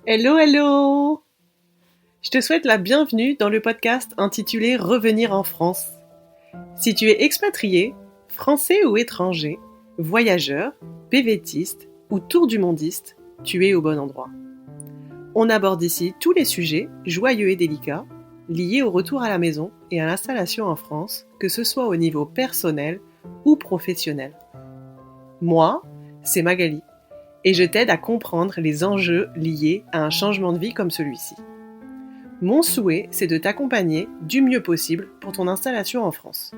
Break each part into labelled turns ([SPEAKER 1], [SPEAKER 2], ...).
[SPEAKER 1] Hello, hello! Je te souhaite la bienvenue dans le podcast intitulé Revenir en France. Si tu es expatrié, français ou étranger, voyageur, PVTiste ou tour du mondiste, tu es au bon endroit. On aborde ici tous les sujets, joyeux et délicats, liés au retour à la maison et à l'installation en France, que ce soit au niveau personnel ou professionnel. Moi, c'est Magali, et je t'aide à comprendre les enjeux liés à un changement de vie comme celui-ci. Mon souhait, c'est de t'accompagner du mieux possible pour ton installation en France.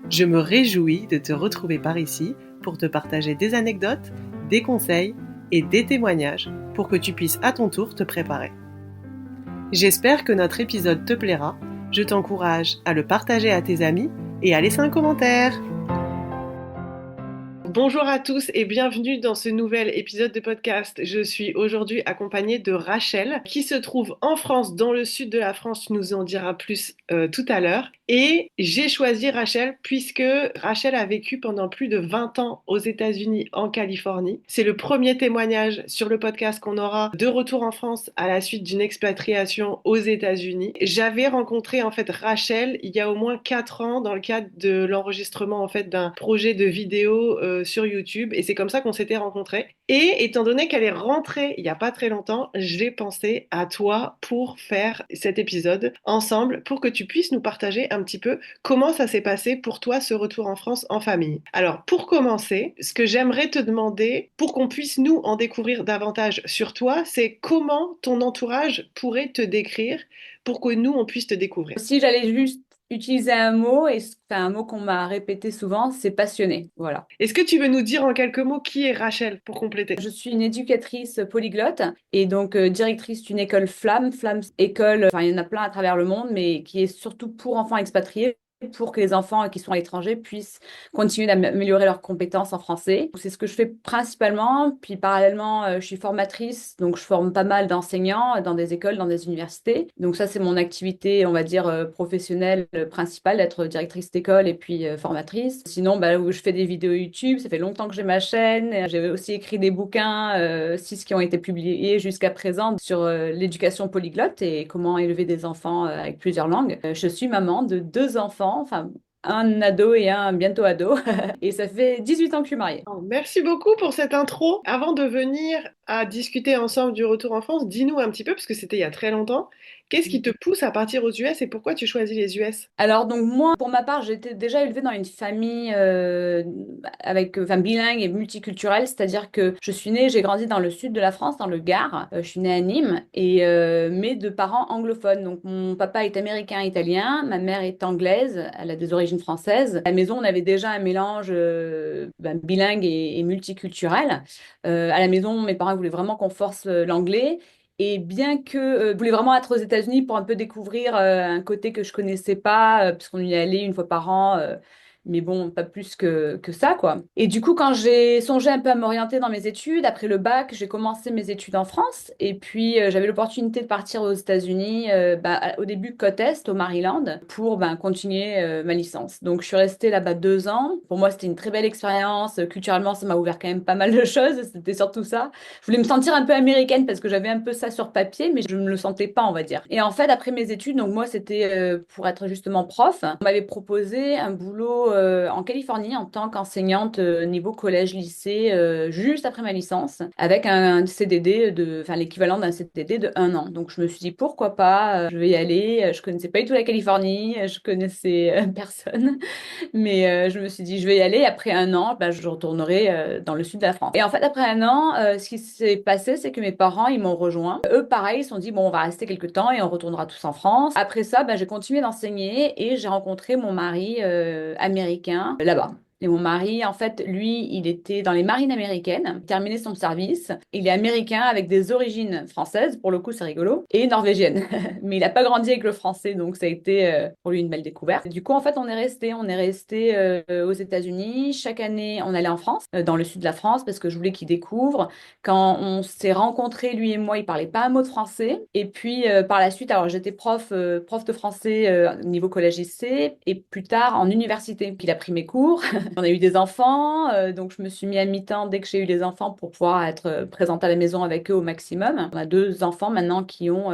[SPEAKER 1] Je me réjouis de te retrouver par ici pour te partager des anecdotes, des conseils et des témoignages pour que tu puisses à ton tour te préparer. J'espère que notre épisode te plaira. Je t'encourage à le partager à tes amis et à laisser un commentaire. Bonjour à tous et bienvenue dans ce nouvel épisode de podcast. Je suis aujourd'hui accompagnée de Rachel qui se trouve en France, dans le sud de la France. Tu nous en diras plus tout à l'heure. Et j'ai choisi Rachel puisque Rachel a vécu pendant plus de 20 ans aux États-Unis, en Californie. C'est le premier témoignage sur le podcast qu'on aura de retour en France à la suite d'une expatriation aux États-Unis. J'avais rencontré en fait Rachel il y a au moins 4 ans dans le cadre de l'enregistrement en fait d'un projet de vidéo sur YouTube et c'est comme ça qu'on s'était rencontrés. Et étant donné qu'elle est rentrée il n'y a pas très longtemps, j'ai pensé à toi pour faire cet épisode ensemble pour que tu puisses nous partager un petit peu comment ça s'est passé pour toi ce retour en France en famille. Alors pour commencer, ce que j'aimerais te demander pour qu'on puisse nous en découvrir davantage sur toi, c'est comment ton entourage pourrait te décrire pour que nous on puisse te découvrir.
[SPEAKER 2] Si j'allais juste utiliser un mot, un mot qu'on m'a répété souvent, c'est passionné. Voilà.
[SPEAKER 1] Est-ce que tu veux nous dire en quelques mots qui est Rachel pour compléter?
[SPEAKER 2] Je suis une éducatrice polyglotte et donc directrice d'une école Flamme. Flamme école, enfin il y en a plein à travers le monde, mais qui est surtout pour enfants expatriés, pour que les enfants qui sont à l'étranger puissent continuer d'améliorer leurs compétences en français. C'est ce que je fais principalement. Puis parallèlement, je suis formatrice, donc je forme pas mal d'enseignants dans des écoles, dans des universités. Donc ça, c'est mon activité, on va dire, professionnelle principale, d'être directrice d'école et puis formatrice. Sinon, où je fais des vidéos YouTube, ça fait longtemps que j'ai ma chaîne. J'ai aussi écrit des bouquins, 6 qui ont été publiés jusqu'à présent sur l'éducation polyglotte et comment élever des enfants avec plusieurs langues. Je suis maman de 2 enfants, enfin un ado et un bientôt ado. Et ça fait 18 ans que je suis mariée.
[SPEAKER 1] Oh, merci beaucoup pour cette intro. Avant de venir à discuter ensemble du retour en France, dis-nous un petit peu, parce que c'était il y a très longtemps, qu'est-ce qui te pousse à partir aux US et pourquoi tu choisis les US?
[SPEAKER 2] Alors donc moi, pour ma part, j'ai été déjà élevée dans une famille bilingue et multiculturelle, c'est-à-dire que je suis née, j'ai grandi dans le sud de la France, dans le Gard. Je suis née à Nîmes et mais de parents anglophones. Donc mon papa est américain-italien, ma mère est anglaise, elle a des origines françaises. À la maison, on avait déjà un mélange bilingue et multiculturel. À la maison, mes parents voulaient vraiment qu'on force l'anglais. Et bien que je voulais vraiment être aux États-Unis pour un peu découvrir un côté que je connaissais pas, parce qu'on y allait une fois par an, mais bon, pas plus que ça, quoi. Et du coup, quand j'ai songé un peu à m'orienter dans mes études, après le bac, j'ai commencé mes études en France. Et puis, j'avais l'opportunité de partir aux États-Unis, au début côte Est, au Maryland, pour continuer ma licence. Donc, je suis restée là-bas 2 ans. Pour moi, c'était une très belle expérience. Culturellement, ça m'a ouvert quand même pas mal de choses. C'était surtout ça. Je voulais me sentir un peu américaine parce que j'avais un peu ça sur papier, mais je ne me le sentais pas, on va dire. Et en fait, après mes études, donc moi, c'était pour être justement prof. On m'avait proposé un boulot en Californie en tant qu'enseignante niveau collège-lycée juste après ma licence, avec un CDD enfin l'équivalent d'un CDD de 1 an. Donc je me suis dit pourquoi pas, je vais y aller. Je connaissais pas du tout la Californie, je connaissais personne. Mais je me suis dit, je vais y aller. Après 1 an, je retournerai dans le sud de la France. Et en fait, après 1 an, ce qui s'est passé, c'est que mes parents, ils m'ont rejoint. Eux, pareil, ils se sont dit, bon, on va rester quelques temps et on retournera tous en France. Après ça, j'ai continué d'enseigner et j'ai rencontré mon mari américain là-bas. Et mon mari, en fait, lui, il était dans les marines américaines, il a terminé son service. Il est américain avec des origines françaises, pour le coup, c'est rigolo, et norvégiennes. Mais il n'a pas grandi avec le français, donc ça a été pour lui une belle découverte. Du coup, en fait, on est resté aux États-Unis. Chaque année, on allait en France, dans le sud de la France, parce que je voulais qu'il découvre. Quand on s'est rencontrés, lui et moi, il parlait pas un mot de français. Et puis, par la suite, alors j'étais prof de français niveau collège-lycée, et plus tard en université. Puis il a pris mes cours. On a eu des enfants, donc je me suis mis à mi-temps dès que j'ai eu les enfants pour pouvoir être présente à la maison avec eux au maximum. On a deux enfants maintenant qui ont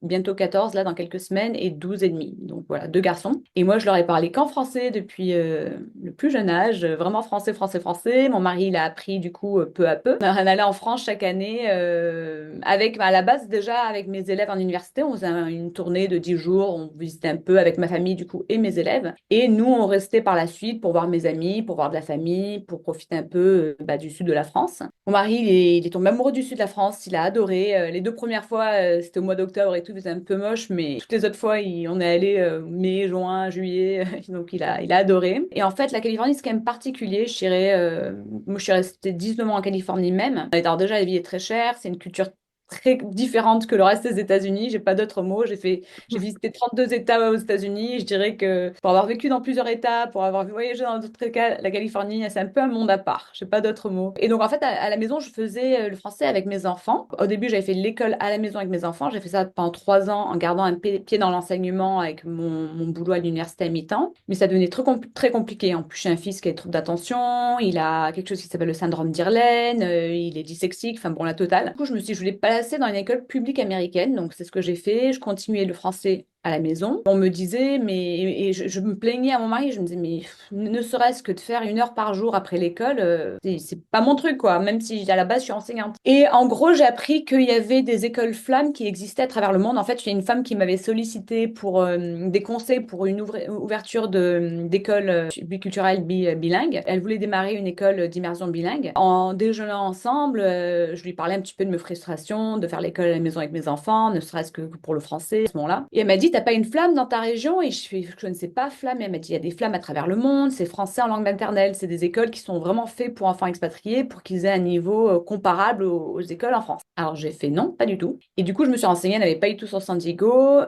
[SPEAKER 2] bientôt 14 là dans quelques semaines et 12 et demi. Donc voilà, deux garçons. Et moi, je leur ai parlé qu'en français depuis le plus jeune âge, vraiment français, français, français. Mon mari, il a appris du coup peu à peu. On allait en France chaque année avec, à la base déjà avec mes élèves en université. On faisait une tournée de 10 jours, on visitait un peu avec ma famille du coup et mes élèves. Et nous, on restait par la suite pour voir mes amis, pour voir de la famille, pour profiter un peu du sud de la France. Mon mari, il est tombé amoureux du sud de la France, il a adoré. Les deux premières fois, c'était au mois d'octobre et tout, c'était un peu moche, mais toutes les autres fois, on est allé mai, juin, juillet, donc il a adoré. Et en fait, la Californie, c'est quand même particulier. Je dirais, moi, je suis restée 19 mois en Californie même. Alors déjà, la vie est très chère, c'est une culture très différente que le reste des États-Unis. J'ai pas d'autres mots. J'ai visité 32 États aux États-Unis. Je dirais que pour avoir vécu dans plusieurs États, pour avoir voyagé dans d'autres cas, la Californie, c'est un peu un monde à part. J'ai pas d'autres mots. Et donc, en fait, à la maison, je faisais le français avec mes enfants. Au début, j'avais fait l'école à la maison avec mes enfants. J'ai fait ça pendant 3 ans en gardant un pied dans l'enseignement avec mon boulot à l'université à mi-temps. Mais ça devenait très compliqué. En plus, j'ai un fils qui a des troubles d'attention. Il a quelque chose qui s'appelle le syndrome d'Irlen. Il est dyslexique. Enfin, bon, la totale. Du coup, je me suis dit, je voulais passer dans une école publique américaine. Donc, c'est ce que j'ai fait. Je continuais le français à la maison. On me disait, mais et je me plaignais à mon mari, je me disais, mais ne serait-ce que de faire 1 heure par jour après l'école, c'est pas mon truc, quoi, même si à la base je suis enseignante. Et en gros, j'ai appris qu'il y avait des écoles flammes qui existaient à travers le monde. En fait, il y a une femme qui m'avait sollicité pour des conseils pour une ouverture d'école biculturelle bilingue. Elle voulait démarrer une école d'immersion bilingue. En déjeunant ensemble, je lui parlais un petit peu de mes frustrations, de faire l'école à la maison avec mes enfants, ne serait-ce que pour le français à ce moment-là. Et elle m'a dit, t'as pas une flamme dans ta région? Et je ne sais pas, flamme. Et elle m'a dit, il y a des flammes à travers le monde, c'est français en langue maternelle, c'est des écoles qui sont vraiment faites pour enfants expatriés, pour qu'ils aient un niveau comparable aux écoles en France. Alors j'ai fait non, pas du tout. Et du coup, je me suis renseignée, elle n'avait pas du tout sur San Diego,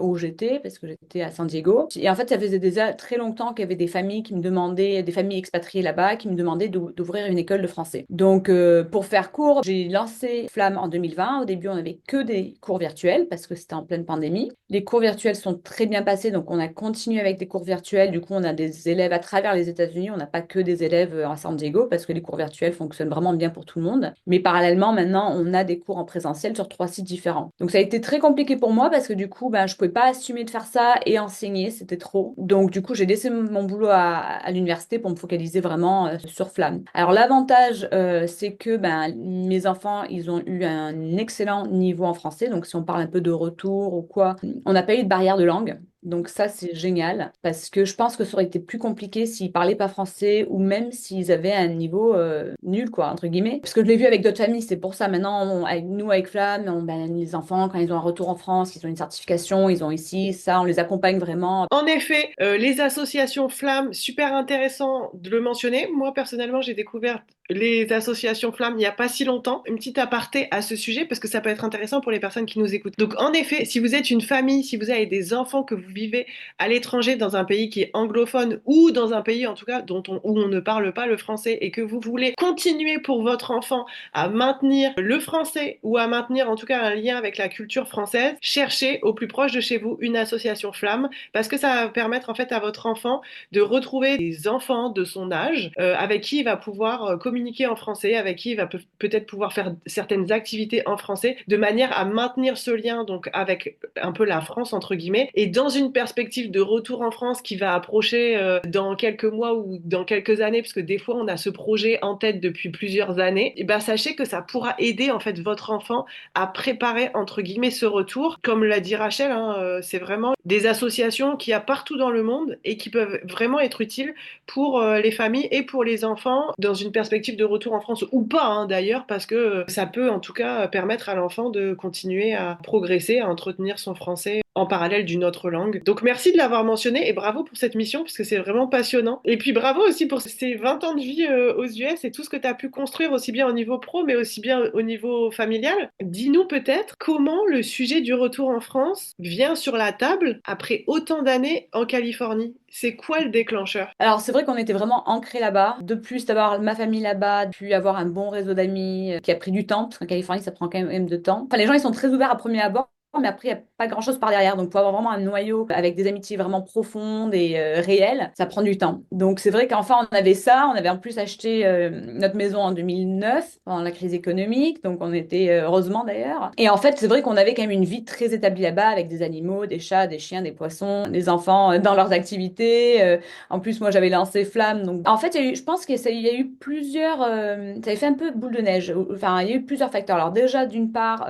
[SPEAKER 2] où j'étais, parce que j'étais à San Diego. Et en fait, ça faisait déjà très longtemps qu'il y avait des familles qui me demandaient, des familles expatriées là-bas, qui me demandaient d'ouvrir une école de français. Donc, pour faire court, j'ai lancé Flamme en 2020. Au début, on n'avait que des cours virtuels, parce que c'était en pleine pandémie. Les cours virtuels sont très bien passés, donc on a continué avec des cours virtuels. Du coup, on a des élèves à travers les États-Unis. On n'a pas que des élèves à San Diego, parce que les cours virtuels fonctionnent vraiment bien pour tout le monde. Mais parallèlement, maintenant, on a des cours en présentiel sur 3 sites différents. Donc, ça a été très compliqué pour moi, parce que du coup, je pouvais pas assumer de faire ça et enseigner, c'était trop. Donc, du coup, j'ai laissé mon boulot à l'université pour me focaliser vraiment sur Flamme. Alors, l'avantage, c'est que mes enfants, ils ont eu un excellent niveau en français. Donc, si on parle un peu de retour ou quoi, on n'a pas eu de barrière de langue. Donc ça, c'est génial parce que je pense que ça aurait été plus compliqué s'ils parlaient pas français ou même s'ils avaient un niveau nul, quoi, entre guillemets. Parce que je l'ai vu avec d'autres familles, c'est pour ça maintenant, avec nous, avec Flamme, les enfants, quand ils ont un retour en France, ils ont une certification, ils ont ici, ça, on les accompagne vraiment.
[SPEAKER 1] En effet, les associations flammes, super intéressant de le mentionner. Moi, personnellement, j'ai découvert les associations flammes il n'y a pas si longtemps. Une petite aparté à ce sujet parce que ça peut être intéressant pour les personnes qui nous écoutent. Donc, en effet, si vous êtes une famille, si vous avez des enfants que vous vivez à l'étranger dans un pays qui est anglophone ou dans un pays en tout cas où on ne parle pas le français et que vous voulez continuer pour votre enfant à maintenir le français ou à maintenir en tout cas un lien avec la culture française, cherchez au plus proche de chez vous une association flamme parce que ça va permettre en fait à votre enfant de retrouver des enfants de son âge avec qui il va pouvoir communiquer en français, avec qui il va peut-être pouvoir faire certaines activités en français de manière à maintenir ce lien donc avec un peu la France entre guillemets et dans une perspective de retour en France qui va approcher dans quelques mois ou dans quelques années parce que des fois on a ce projet en tête depuis plusieurs années et ben sachez que ça pourra aider en fait votre enfant à préparer entre guillemets ce retour comme l'a dit Rachel hein, c'est vraiment des associations qu'il y a partout dans le monde et qui peuvent vraiment être utiles pour les familles et pour les enfants dans une perspective de retour en France ou pas hein, d'ailleurs parce que ça peut en tout cas permettre à l'enfant de continuer à progresser, à entretenir son français en parallèle d'une autre langue. Donc merci de l'avoir mentionné et bravo pour cette mission parce que c'est vraiment passionnant. Et puis bravo aussi pour ces 20 ans de vie aux US et tout ce que tu as pu construire aussi bien au niveau pro mais aussi bien au niveau familial. Dis-nous peut-être comment le sujet du retour en France vient sur la table après autant d'années en Californie. C'est quoi le déclencheur?
[SPEAKER 2] Alors, c'est vrai qu'on était vraiment ancrés là-bas. De plus, d'avoir ma famille là-bas, puis avoir un bon réseau d'amis qui a pris du temps, parce qu'en Californie, ça prend quand même de temps. Enfin, les gens, ils sont très ouverts à premier abord. mais après, il n'y a pas grand-chose par derrière. Donc, pour avoir vraiment un noyau avec des amitiés vraiment profondes et réelles, ça prend du temps. Donc, c'est vrai qu'enfin, on avait ça. On avait en plus acheté notre maison en 2009, pendant la crise économique. Donc, on était, heureusement d'ailleurs. Et en fait, c'est vrai qu'on avait quand même une vie très établie là-bas, avec des animaux, des chats, des chiens, des poissons, des enfants dans leurs activités. En plus, moi, j'avais lancé Flamme. Donc, en fait, je pense qu'il y a eu plusieurs. Ça avait fait un peu boule de neige. Enfin, il y a eu plusieurs facteurs. Alors, déjà, d'une part,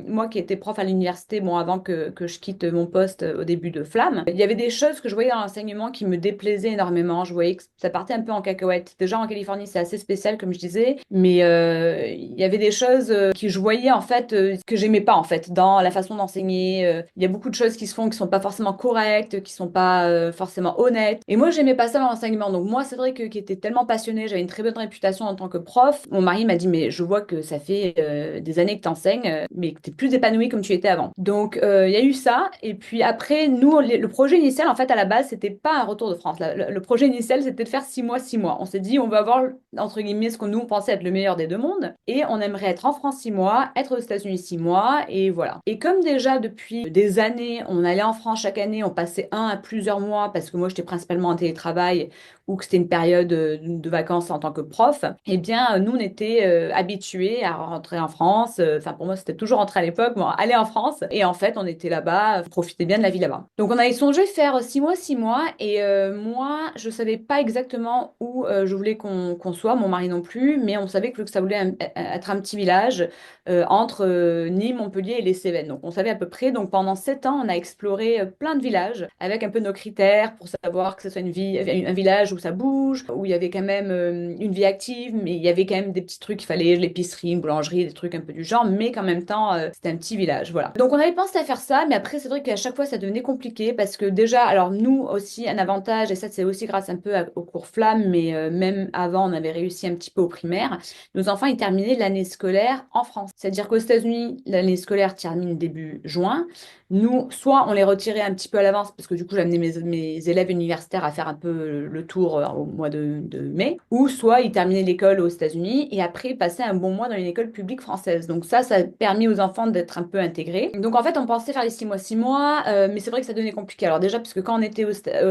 [SPEAKER 2] moi qui étais prof à l'université, bon, avant que je quitte mon poste au début de Flamme, il y avait des choses que je voyais dans l'enseignement qui me déplaisaient énormément. Je voyais que ça partait un peu en cacahuète. Déjà, en Californie, c'est assez spécial, comme je disais, mais il y avait des choses que je voyais, en fait, que j'aimais pas, en fait, dans la façon d'enseigner. Il y a beaucoup de choses qui se font qui sont pas forcément correctes, qui sont pas forcément honnêtes. Et moi, j'aimais pas ça dans l'enseignement. Donc, moi, c'est vrai que qui était tellement passionnée, j'avais une très bonne réputation en tant que prof. Mon mari m'a dit, mais je vois que ça fait des années que tu enseignes, mais que tu es plus épanouie comme tu étais avant. Donc, il y a eu ça. Et puis après, nous, le projet initial, en fait, à la base, c'était pas un retour de France. Le projet initial, c'était de faire 6 mois, 6 mois. On s'est dit, on va avoir, entre guillemets, ce que nous, on pensait être le meilleur des deux mondes. Et on aimerait être en France 6 mois, être aux États-Unis 6 mois, et voilà. Et comme déjà, depuis des années, on allait en France chaque année, on passait un à plusieurs mois, parce que moi, j'étais principalement en télétravail, ou que c'était une période de vacances en tant que prof, eh bien, nous, on était habitués à rentrer en France. Enfin, pour moi, c'était toujours rentrer à l'époque, bon, aller en France. Et en fait, on était là-bas, profiter bien de la vie là-bas. Donc, on avait songé faire 6 mois, 6 mois. Et moi, je savais pas exactement où je voulais qu'on soit, mon mari non plus, mais on savait que ça voulait être un petit village entre Nîmes, Montpellier et les Cévennes. Donc, on savait à peu près. Donc, pendant 7 ans, on a exploré plein de villages avec un peu nos critères pour savoir que ce soit un village où ça bouge, où il y avait quand même une vie active, mais il y avait quand même des petits trucs, il fallait l'épicerie, une boulangerie, des trucs un peu du genre, mais qu'en même temps, c'était un petit village, voilà. Donc on avait pensé à faire ça, mais après c'est vrai qu'à chaque fois ça devenait compliqué parce que déjà, alors nous aussi, un avantage, et ça c'est aussi grâce un peu au cours Flamme, mais même avant on avait réussi un petit peu au primaire, nos enfants ils terminaient l'année scolaire en France. C'est-à-dire qu'aux États-Unis, l'année scolaire termine début juin. Nous, soit on les retirait un petit peu à l'avance, parce que du coup, j'amenais mes élèves universitaires à faire un peu le tour au mois de mai, ou soit ils terminaient l'école aux États-Unis et après passaient un bon mois dans une école publique française. Donc ça a permis aux enfants d'être un peu intégrés. Donc en fait, on pensait faire les 6 mois, 6 mois, mais c'est vrai que ça devenait compliqué. Alors déjà, parce que quand on était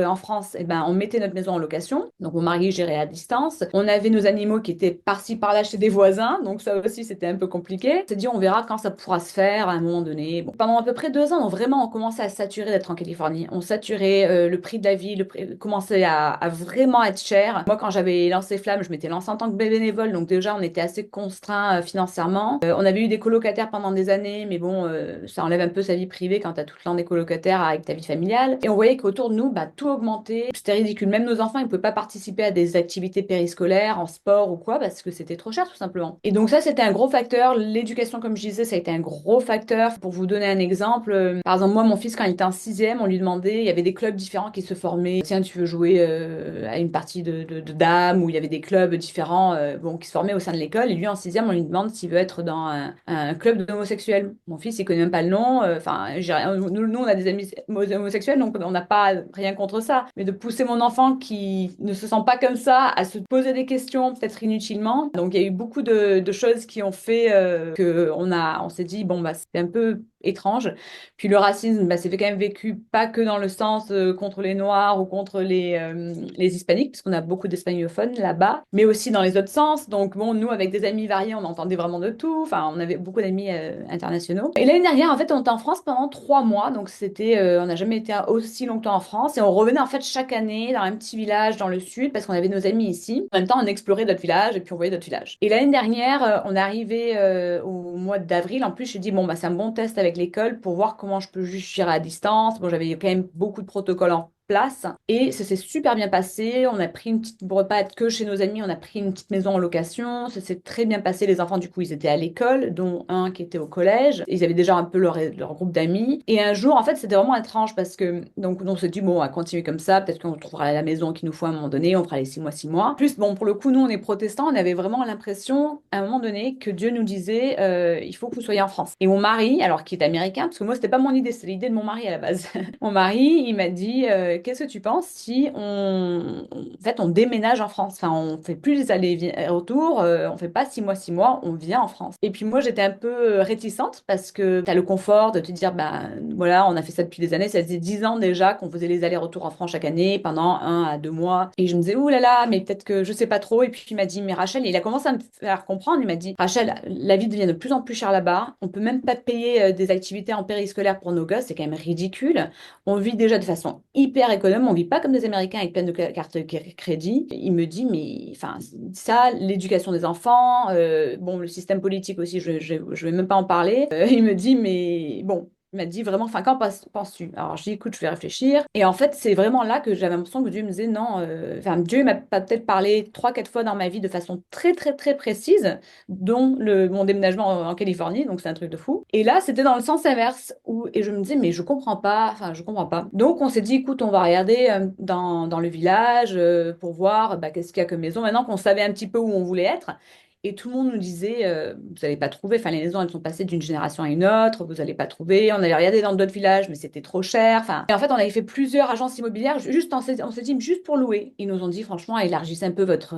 [SPEAKER 2] en France, eh ben, on mettait notre maison en location. Donc mon mari gérait à distance. On avait nos animaux qui étaient par-ci, par-là chez des voisins. Donc ça aussi, c'était un peu compliqué. C'est dit, on verra quand ça pourra se faire à un moment donné. Bon, pendant à peu près 2 ans, vraiment, on commençait à saturer d'être en Californie. On saturait le prix de la vie, commençait à vraiment être cher. Moi, quand j'avais lancé Flamme, je m'étais lancée en tant que bénévole, donc déjà, on était assez contraints financièrement. On avait eu des colocataires pendant des années, mais bon, ça enlève un peu sa vie privée quand t'as tout le temps des colocataires avec ta vie familiale. Et on voyait qu'autour de nous, bah, tout augmentait. C'était ridicule. Même nos enfants, ils ne pouvaient pas participer à des activités périscolaires, en sport ou quoi, parce que c'était trop cher, tout simplement. Et donc ça, c'était un gros facteur. L'éducation, comme je disais, ça a été un gros facteur. Pour vous donner un exemple, par exemple, moi, mon fils, quand il était en sixième, on lui demandait, il y avait des clubs différents qui se formaient. Tiens, tu veux jouer à une partie de dames, où il y avait des clubs différents bon, qui se formaient au sein de l'école. Et lui, en sixième, on lui demande s'il veut être dans un club d'homosexuels. Mon fils, il connaît même pas le nom. Enfin, nous, on a des amis homosexuels, donc on n'a pas rien contre ça. Mais de pousser mon enfant qui ne se sent pas comme ça à se poser des questions, peut-être inutilement. Donc, il y a eu beaucoup de choses qui ont fait que on s'est dit, bon, bah, c'est un peu étrange. Puis le racisme, bah, c'est quand même vécu pas que dans le sens contre les Noirs ou contre les Hispaniques, puisqu'on a beaucoup d'hispanophones là-bas, mais aussi dans les autres sens. Donc bon, nous, avec des amis variés, on entendait vraiment de tout. Enfin, on avait beaucoup d'amis internationaux. Et l'année dernière, en fait, on était en France pendant 3 mois. Donc c'était, on n'a jamais été aussi longtemps en France. Et on revenait en fait chaque année dans un petit village dans le sud, parce qu'on avait nos amis ici. En même temps, on explorait d'autres villages et puis on voyait d'autres villages. Et l'année dernière, on est arrivé au mois d'avril. En plus, je me suis dit, bon, bah, c'est un bon test avec l'école pour voir comment je peux juste gérer à distance. Bon, j'avais quand même beaucoup de protocoles en place et ça s'est super bien passé. On a pris une petite, pour pas être que chez nos amis, on a pris une petite maison en location. Ça s'est très bien passé. Les enfants, du coup, ils étaient à l'école, dont un qui était au collège. Ils avaient déjà un peu leur groupe d'amis. Et un jour, en fait, c'était vraiment étrange parce que, donc, on s'est dit, bon, on va continuer comme ça. Peut-être qu'on trouvera la maison qu'il nous faut à un moment donné. On fera les 6 mois, 6 mois. Plus, bon, pour le coup, nous, on est protestants. On avait vraiment l'impression, à un moment donné, que Dieu nous disait, il faut que vous soyez en France. Et mon mari, alors qui est américain, parce que moi, c'était pas mon idée, c'était l'idée de mon mari à la base. Mon mari, il m'a dit, qu'est-ce que tu penses si en fait, on déménage en France? Enfin, on fait plus les allers-retours, on fait pas 6 mois, on vient en France. Et puis moi, j'étais un peu réticente parce que tu as le confort de te dire, ben voilà, on a fait ça depuis des années, ça faisait 10 ans déjà qu'on faisait les allers-retours en France chaque année pendant 1 à 2 mois. Et je me disais, ouh là là, mais peut-être que je sais pas trop. Et puis il m'a dit, mais Rachel, il a commencé à me faire comprendre, il m'a dit, Rachel, la vie devient de plus en plus chère là-bas, on peut même pas payer des activités en périscolaire pour nos gosses, c'est quand même ridicule. On vit déjà de façon hyper économe, on vit pas comme des Américains avec plein de cartes de crédit. Il me dit, mais enfin, ça, l'éducation des enfants, bon, le système politique aussi, je vais même pas en parler. Il me dit, mais bon. Il m'a dit vraiment, enfin, qu'en penses-tu? Alors, je dis, écoute, je vais réfléchir. Et en fait, c'est vraiment là que j'avais l'impression que Dieu me disait, non, enfin, Dieu m'a peut-être parlé 3, 4 fois dans ma vie de façon très, très, très précise, dont mon déménagement en Californie, donc c'est un truc de fou. Et là, c'était dans le sens inverse, et je me disais, mais je comprends pas, enfin, je comprends pas. Donc, on s'est dit, écoute, on va regarder dans le village pour voir bah, qu'est-ce qu'il y a comme maison, maintenant qu'on savait un petit peu où on voulait être. Et tout le monde nous disait, vous n'allez pas trouver, enfin les maisons elles sont passées d'une génération à une autre, vous n'allez pas trouver, on allait regarder dans d'autres villages, mais c'était trop cher. Enfin, et en fait, on avait fait plusieurs agences immobilières, juste, on s'est dit, juste pour louer. Ils nous ont dit, franchement, élargissez un peu votre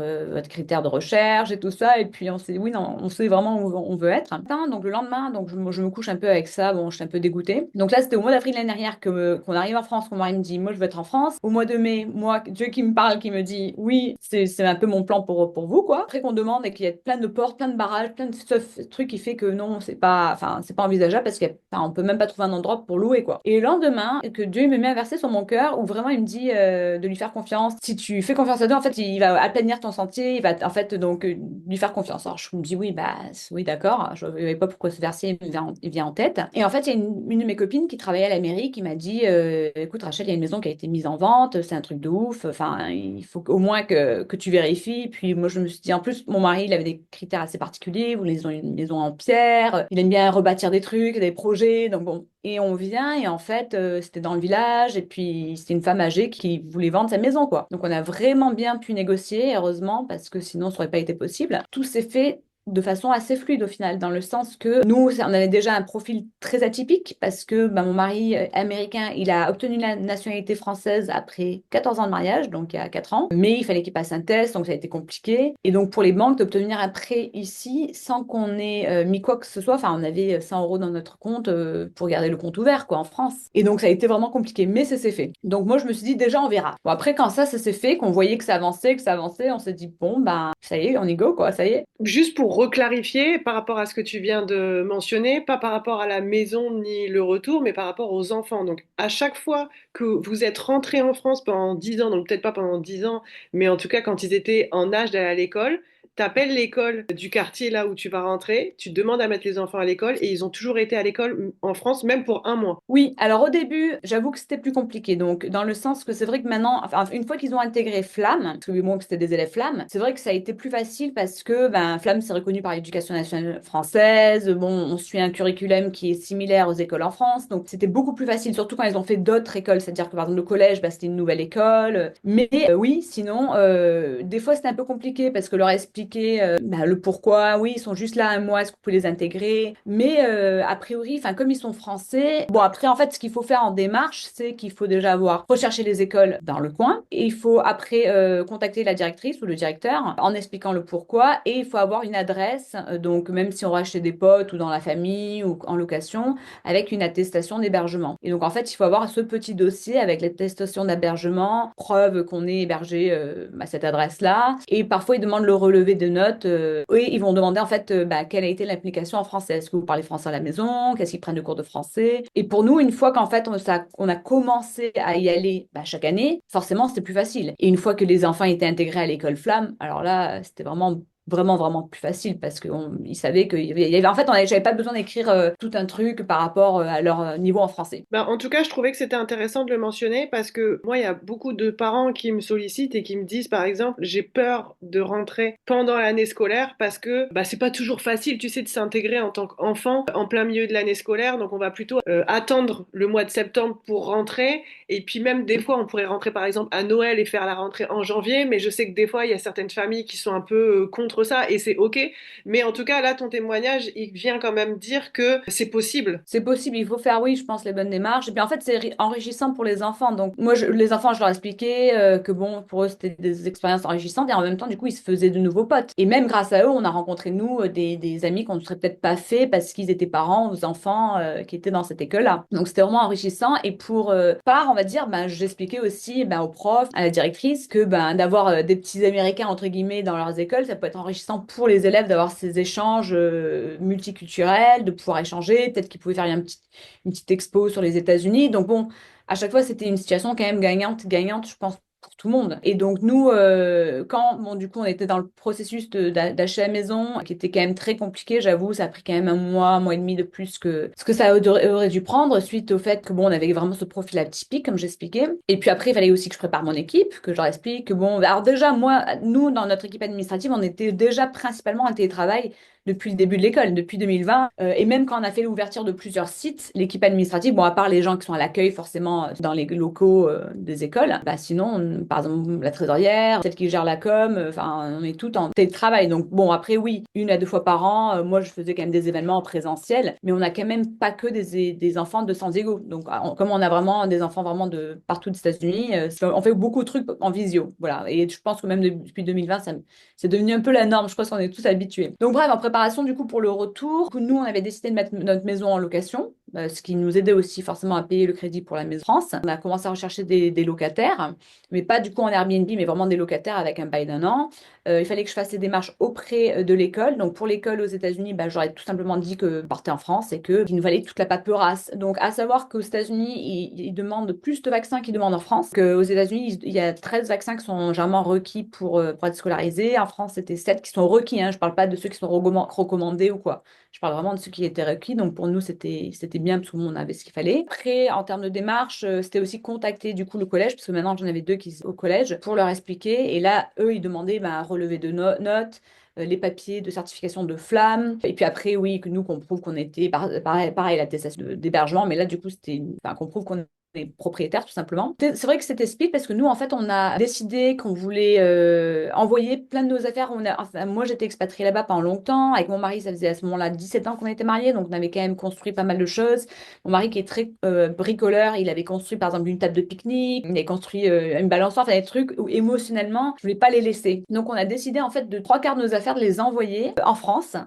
[SPEAKER 2] critère de recherche et tout ça. Et puis on s'est dit, oui, non, on sait vraiment où on veut être. Donc le lendemain, donc je me couche un peu avec ça, bon, je suis un peu dégoûtée. Donc là, c'était au mois d'avril l'année dernière qu'on arrive en France, que mon mari me dit, moi, je veux être en France. Au mois de mai, moi, Dieu qui me parle, qui me dit, oui, c'est un peu mon plan pour vous, quoi. Après qu'on demande et qu'il y a plein de portes, plein de barrages, plein de trucs qui fait que non, c'est pas envisageable parce qu'on peut même pas trouver un endroit pour louer, quoi. Et le lendemain, que Dieu me met un verset sur mon cœur où vraiment il me dit de lui faire confiance. Si tu fais confiance à Dieu, en fait, il va aplanir ton sentier, il va en fait donc lui faire confiance. Alors je me dis oui, bah oui, d'accord. Je ne savais pas pourquoi ce verset il vient en tête. Et en fait, il y a une de mes copines qui travaillait à la mairie qui m'a dit écoute, Rachel, il y a une maison qui a été mise en vente, c'est un truc de ouf. Enfin, il faut au moins que tu vérifies. Puis moi, je me suis dit, en plus, mon mari, il avait des critères assez particulier, il voulait une maison en pierre, il aime bien rebâtir des trucs, des projets, donc bon. Et on vient, et en fait, c'était dans le village, et puis c'était une femme âgée qui voulait vendre sa maison, quoi. Donc on a vraiment bien pu négocier, heureusement, parce que sinon ça aurait pas été possible. Tout s'est fait de façon assez fluide au final, dans le sens que nous, on avait déjà un profil très atypique parce que bah, mon mari américain, il a obtenu la nationalité française après 14 ans de mariage, donc il y a 4 ans, mais il fallait qu'il passe un test, donc ça a été compliqué. Et donc pour les banques, d'obtenir un prêt ici sans qu'on ait mis quoi que ce soit, enfin on avait 100 euros dans notre compte pour garder le compte ouvert, quoi, en France. Et donc ça a été vraiment compliqué, mais ça s'est fait. Donc moi je me suis dit déjà on verra. Bon après quand ça s'est fait, qu'on voyait que ça avançait, on s'est dit bon bah ça y est, on y go quoi, ça y est.
[SPEAKER 1] Juste pour reclarifier par rapport à ce que tu viens de mentionner, pas par rapport à la maison ni le retour, mais par rapport aux enfants. Donc, à chaque fois que vous êtes rentré en France pendant 10 ans, donc peut-être pas pendant 10 ans, mais en tout cas quand ils étaient en âge d'aller à l'école, t'appelles l'école du quartier là où tu vas rentrer, tu demandes à mettre les enfants à l'école et ils ont toujours été à l'école en France, même pour un mois.
[SPEAKER 2] Oui, alors au début, j'avoue que c'était plus compliqué. Donc, dans le sens que c'est vrai que maintenant, enfin, une fois qu'ils ont intégré Flamme, parce que bon, que c'était des élèves Flamme, c'est vrai que ça a été plus facile parce que ben, Flamme, c'est reconnu par l'éducation nationale française. Bon, on suit un curriculum qui est similaire aux écoles en France. Donc, c'était beaucoup plus facile, surtout quand ils ont fait d'autres écoles. C'est-à-dire que par exemple, le collège, ben, c'était une nouvelle école. Mais oui, sinon, des fois, c'était un peu compliqué parce que leur expliquer ben, le pourquoi. Oui, ils sont juste là un mois, est-ce que vous pouvez les intégrer? Mais a priori, enfin, comme ils sont français, bon, après, en fait, ce qu'il faut faire en démarche, c'est qu'il faut déjà avoir recherché les écoles dans le coin et il faut après contacter la directrice ou le directeur en expliquant le pourquoi et il faut avoir une adresse, donc même si on va chez des potes ou dans la famille ou en location, avec une attestation d'hébergement. Et donc, en fait, il faut avoir ce petit dossier avec l'attestation d'hébergement, preuve qu'on est hébergé à cette adresse-là. Et parfois, ils demandent le relevé de notes et ils vont demander en fait bah, quelle a été l'application en français. Est-ce que vous parlez français à la maison? Qu'est-ce qu'ils prennent de cours de français? Et pour nous, une fois qu'en fait on a commencé à y aller bah, chaque année, forcément c'était plus facile. Et une fois que les enfants étaient intégrés à l'école Flamme, alors là c'était vraiment plus facile parce qu'ils savaient en fait j'avais pas besoin d'écrire tout un truc par rapport à leur niveau en français.
[SPEAKER 1] Bah, en tout cas, je trouvais que c'était intéressant de le mentionner parce que moi, il y a beaucoup de parents qui me sollicitent et qui me disent, par exemple, j'ai peur de rentrer pendant l'année scolaire parce que bah, c'est pas toujours facile, tu sais, de s'intégrer en tant qu'enfant en plein milieu de l'année scolaire. Donc, on va plutôt attendre le mois de septembre pour rentrer. Et puis même des fois, on pourrait rentrer, par exemple, à Noël et faire la rentrée en janvier. Mais je sais que des fois, il y a certaines familles qui sont un peu contre contre ça et c'est OK. Mais en tout cas, là, ton témoignage, il vient quand même dire que c'est possible.
[SPEAKER 2] C'est possible, il faut faire, oui, je pense, les bonnes démarches. Et puis en fait, c'est enrichissant pour les enfants. Donc moi, les enfants, je leur expliquais que bon, pour eux, c'était des expériences enrichissantes et en même temps, du coup, ils se faisaient de nouveaux potes. Et même grâce à eux, on a rencontré, nous, des amis qu'on ne serait peut-être pas fait parce qu'ils étaient parents aux enfants qui étaient dans cette école-là. Donc c'était vraiment enrichissant. Et pour part, on va dire, ben, j'expliquais aussi ben, aux profs, à la directrice, que ben, d'avoir des petits Américains, entre guillemets, dans leurs écoles, ça peut être enrichissant pour les élèves d'avoir ces échanges multiculturels, de pouvoir échanger, peut-être qu'ils pouvaient faire une petite expo sur les États-Unis. Donc bon, à chaque fois, c'était une situation quand même gagnante, je pense, pour tout le monde. Et donc nous, quand bon, du coup, on était dans le processus d'achat à la maison, qui était quand même très compliqué, j'avoue, ça a pris quand même un mois et demi de plus que ce que ça aurait dû prendre, suite au fait que bon, on avait vraiment ce profil atypique, comme j'expliquais. Et puis après, il fallait aussi que je prépare mon équipe, que je leur explique que bon, alors déjà, moi, nous, dans notre équipe administrative, on était déjà principalement en télétravail depuis le début de l'école, depuis 2020. Et même quand on a fait l'ouverture de plusieurs sites, l'équipe administrative, bon, à part les gens qui sont à l'accueil, forcément, dans les locaux des écoles, bah, sinon, par exemple, la trésorière, celle qui gère la com, enfin, on est tout en télétravail. Donc, bon, après, oui, 1 à 2 fois par an, moi, je faisais quand même des événements en présentiel, mais on n'a quand même pas que des enfants de sans égaux. Donc, comme on a vraiment des enfants vraiment de partout des États-Unis, on fait beaucoup de trucs en visio. Voilà. Et je pense que même depuis 2020, c'est devenu un peu la norme. Je pense qu'on est tous habitués. Donc, bref, en préparation du coup pour le retour, nous, on avait décidé de mettre notre maison en location, ce qui nous aidait aussi forcément à payer le crédit pour la maison France. On a commencé à rechercher des locataires, mais pas du coup en Airbnb, mais vraiment des locataires avec un bail d'1 an. Il fallait que je fasse des démarches auprès de l'école. Donc pour l'école aux États-Unis, bah, j'aurais tout simplement dit que je partais en France et qu'il nous fallait toute la paperasse. Donc à savoir qu'aux États-Unis, ils demandent plus de vaccins qu'ils demandent en France. Qu'aux États-Unis, il y a 13 vaccins qui sont généralement requis pour être scolarisés. En France, c'était 7 qui sont requis. Hein. Je ne parle pas de ceux qui sont recommandés ou quoi. Je parle vraiment de ceux qui étaient requis. Donc pour nous, c'était bien parce que on avait ce qu'il fallait. Après, en termes de démarche, c'était aussi contacter du coup le collège, parce que maintenant j'en avais deux qui au collège, pour leur expliquer. Et là, eux, ils demandaient ben, un relevé de notes, les papiers de certification de flamme. Et puis après, oui, que nous, qu'on prouve qu'on était, pareil, l'attestation d'hébergement. Mais là, du coup, c'était enfin, qu'on prouve qu'on est propriétaires tout simplement. C'est vrai que c'était speed parce que nous, en fait, on a décidé qu'on voulait envoyer plein de nos affaires. Enfin, moi, j'étais expatriée là-bas pendant longtemps. Avec mon mari, ça faisait à ce moment-là 17 ans qu'on était mariés, donc on avait quand même construit pas mal de choses. Mon mari, qui est très bricoleur, il avait construit par exemple une table de pique-nique, il avait construit une balançoire, enfin des trucs où émotionnellement, je voulais pas les laisser. Donc on a décidé en fait de 3 quarts de nos affaires de les envoyer en France.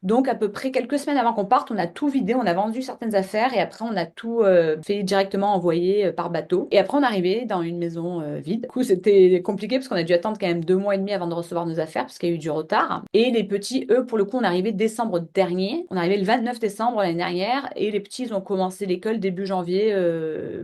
[SPEAKER 2] Donc, à peu près quelques semaines avant qu'on parte, on a tout vidé, on a vendu certaines affaires et après, on a tout fait directement envoyer par bateau. Et après, on est arrivé dans une maison vide. Du coup, c'était compliqué parce qu'on a dû attendre quand même 2 mois et demi avant de recevoir nos affaires parce qu'il y a eu du retard. Et les petits, eux, pour le coup, on est arrivé décembre dernier. On est arrivé le 29 décembre l'année dernière et les petits, ils ont commencé l'école début janvier,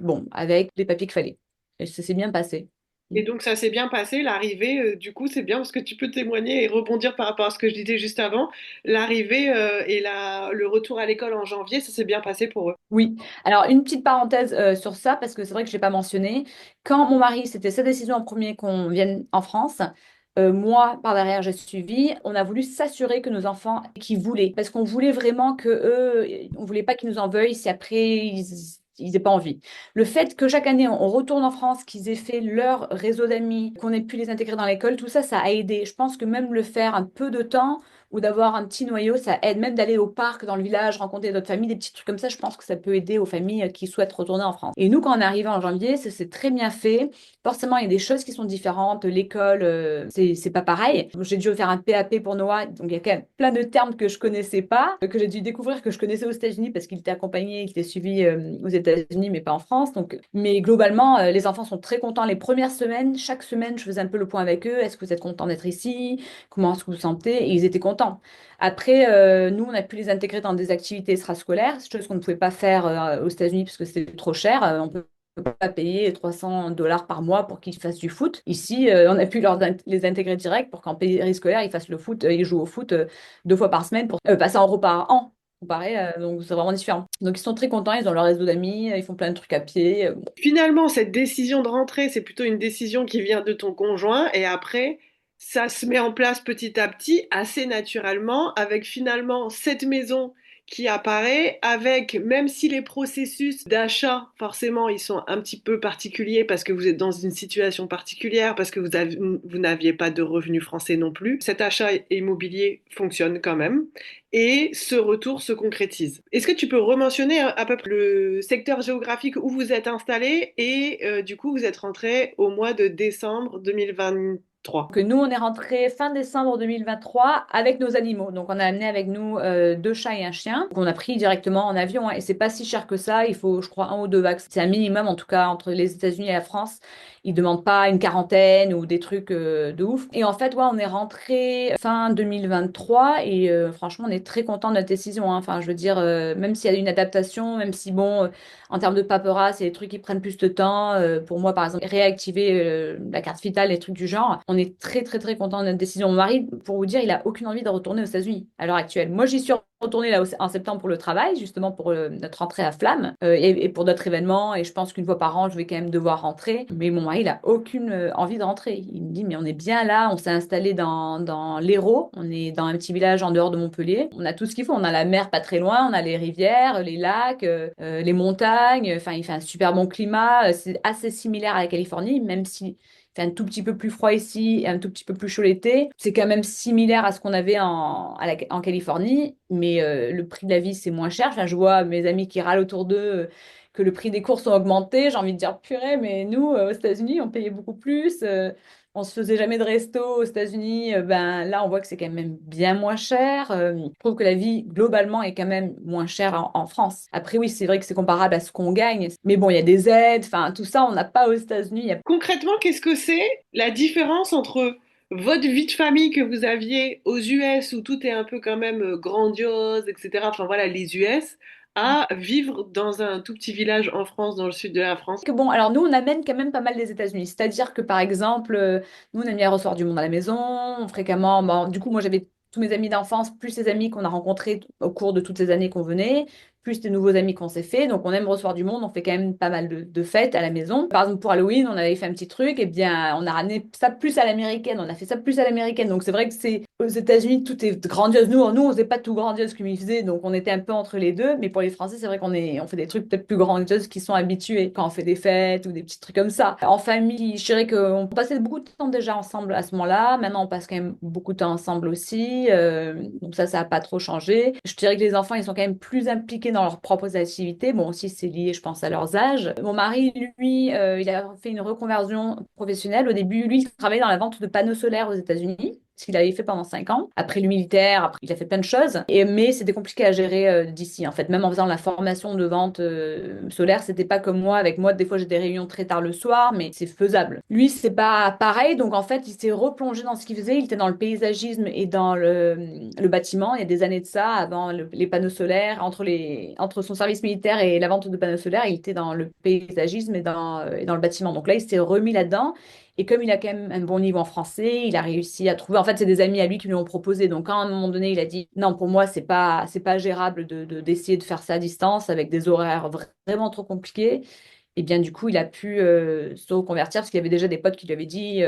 [SPEAKER 2] bon, avec les papiers qu'il fallait. Et ça s'est bien passé.
[SPEAKER 1] Et donc ça s'est bien passé, l'arrivée, du coup c'est bien parce que tu peux témoigner et rebondir par rapport à ce que je disais juste avant. L'arrivée et le retour à l'école en janvier, ça s'est bien passé pour eux.
[SPEAKER 2] Oui, alors une petite parenthèse sur ça, parce que c'est vrai que je l'ai pas mentionné. Quand mon mari, c'était sa décision en premier qu'on vienne en France, moi, par derrière, j'ai suivi. On a voulu s'assurer que nos enfants qui voulaient, parce qu'on voulait vraiment que eux, on voulait pas qu'ils nous en veuillent si après ils n'aient pas envie. Le fait que chaque année on retourne en France, qu'ils aient fait leur réseau d'amis, qu'on ait pu les intégrer dans l'école, tout ça, ça a aidé. Je pense que même le faire un peu de temps ou d'avoir un petit noyau, ça aide même d'aller au parc dans le village, rencontrer d'autres familles, des petits trucs comme ça. Je pense que ça peut aider aux familles qui souhaitent retourner en France. Et nous, quand on est arrivé en janvier, ça s'est très bien fait. Forcément, il y a des choses qui sont différentes. L'école, c'est pas pareil. J'ai dû faire un PAP pour Noah, donc il y a quand même plein de termes que je connaissais pas, que j'ai dû découvrir, que je connaissais aux États-Unis parce qu'il était accompagné, il était suivi aux États-Unis, mais pas en France. Donc, mais globalement, les enfants sont très contents. Les premières semaines, chaque semaine, je faisais un peu le point avec eux. Est-ce que vous êtes contents d'être ici? Comment est-ce que vous vous sentez? Et ils étaient contents. Après, nous, on a pu les intégrer dans des activités extrascolaires, chose qu'on ne pouvait pas faire aux États-Unis parce que c'était trop cher. On peut pas payer 300 $ par mois pour qu'ils fassent du foot. Ici, on a pu les intégrer direct pour qu'en périscolaire, ils fassent le foot, ils jouent au foot 2 fois par semaine pour pas 100 € par an. Comparé, donc c'est vraiment différent. Donc ils sont très contents, ils ont leur réseau d'amis, ils font plein de trucs à pied.
[SPEAKER 1] Finalement, cette décision de rentrer, c'est plutôt une décision qui vient de ton conjoint et après, ça se met en place petit à petit, assez naturellement, avec finalement cette maison qui apparaît avec, même si les processus d'achat, forcément, ils sont un petit peu particuliers parce que vous êtes dans une situation particulière, parce que vous n'aviez pas de revenus français non plus, cet achat immobilier fonctionne quand même et ce retour se concrétise. Est-ce que tu peux rementionner à peu près le secteur géographique où vous êtes installé et du coup vous êtes rentré au mois de décembre 2023?
[SPEAKER 2] Que nous, on est rentré fin décembre 2023 avec nos animaux. Donc, on a amené avec nous deux chats et un chien qu'on a pris directement en avion, hein. Et c'est pas si cher que ça. Il faut, je crois, un ou deux vaccins. C'est un minimum, en tout cas, entre les États-Unis et la France. Ils demandent pas une quarantaine ou des trucs de ouf. Et en fait, ouais, on est rentré fin 2023 et franchement, on est très content de notre décision, hein. Enfin, je veux dire, même s'il y a une adaptation, même si bon, en termes de paperasse, il y a des trucs qui prennent plus de temps. Pour moi, par exemple, réactiver la carte vitale, les trucs du genre. On est très, très, très content de notre décision. Mon mari, pour vous dire, il a aucune envie de retourner aux États-Unis à l'heure actuelle. Moi, j'y suis retournée là en septembre pour le travail, justement pour notre rentrée à Flamme et pour d'autres événements. Et je pense qu'une fois par an, je vais quand même devoir rentrer. Mais mon mari, il a aucune envie de rentrer. Il me dit, mais on est bien là. On s'est installé dans l'Hérault. On est dans un petit village en dehors de Montpellier. On a tout ce qu'il faut. On a la mer pas très loin. On a les rivières, les lacs, les montagnes. Enfin, il fait un super bon climat. C'est assez similaire à la Californie, même si fait un tout petit peu plus froid ici et un tout petit peu plus chaud l'été. C'est quand même similaire à ce qu'on avait en Californie, mais le prix de la vie, c'est moins cher. Enfin, je vois mes amis qui râlent autour d'eux que le prix des courses ont augmenté. J'ai envie de dire, purée, mais nous, aux États-Unis, on payait beaucoup plus. On se faisait jamais de resto aux États-Unis. Ben, là, on voit que c'est quand même bien moins cher. Je trouve que la vie, globalement, est quand même moins chère en France. Après, oui, c'est vrai que c'est comparable à ce qu'on gagne. Mais bon, il y a des aides. Enfin, tout ça, on n'a pas aux États-Unis. Il y a
[SPEAKER 1] Concrètement, qu'est-ce que c'est la différence entre votre vie de famille que vous aviez aux US où tout est un peu quand même grandiose, etc. Enfin voilà, les US, à vivre dans un tout petit village en France, dans le sud de la France?
[SPEAKER 2] que bon, alors nous, on amène quand même pas mal des États-Unis. C'est-à-dire que, par exemple, nous, on aime bien recevoir du monde à la maison, fréquemment. Bon, du coup, moi, j'avais tous mes amis d'enfance, plus les amis qu'on a rencontrés au cours de toutes ces années qu'on venait, plus des nouveaux amis qu'on s'est fait. Donc, on aime recevoir du monde. On fait quand même pas mal de fêtes à la maison. Par exemple, pour Halloween, on avait fait un petit truc. Et bien, on a ramené ça plus à l'américaine. On a fait ça plus à l'américaine. Donc, c'est vrai que c'est aux États-Unis, tout est grandiose. Nous, on faisait pas tout grandiose comme ils faisaient. Donc, on était un peu entre les deux. Mais pour les Français, c'est vrai on fait des trucs peut-être plus grandioses qu'ils sont habitués quand on fait des fêtes ou des petits trucs comme ça. En famille, je dirais qu'on passait beaucoup de temps déjà ensemble à ce moment-là. Maintenant, on passe quand même beaucoup de temps ensemble aussi. Donc ça n'a pas trop changé. Je dirais que les enfants, ils sont quand même plus impliqués dans leurs propres activités. Bon, aussi, c'est lié, je pense, à leurs âges. Mon mari, lui, il a fait une reconversion professionnelle. Au début, lui, il travaillait dans la vente de panneaux solaires aux États-Unis, ce qu'il avait fait pendant 5 ans. Après le militaire, après, il a fait plein de choses. Mais c'était compliqué à gérer d'ici. En fait, même en faisant la formation de vente solaire, c'était pas comme moi. Avec moi, des fois, j'ai des réunions très tard le soir, mais c'est faisable. Lui, c'est pas pareil. Donc, en fait, il s'est replongé dans ce qu'il faisait. Il était dans le paysagisme et dans le bâtiment. Il y a des années de ça, avant les panneaux solaires, entre son service militaire et la vente de panneaux solaires, il était dans le paysagisme et dans le bâtiment. Donc là, il s'est remis là-dedans. Et comme il a quand même un bon niveau en français, il a réussi à trouver. En fait, c'est des amis à lui qui lui ont proposé. Donc, quand à un moment donné, il a dit non, pour moi, c'est pas gérable d'essayer de faire ça à distance avec des horaires vraiment trop compliqués. Et bien, du coup, il a pu se reconvertir parce qu'il y avait déjà des potes qui lui avaient dit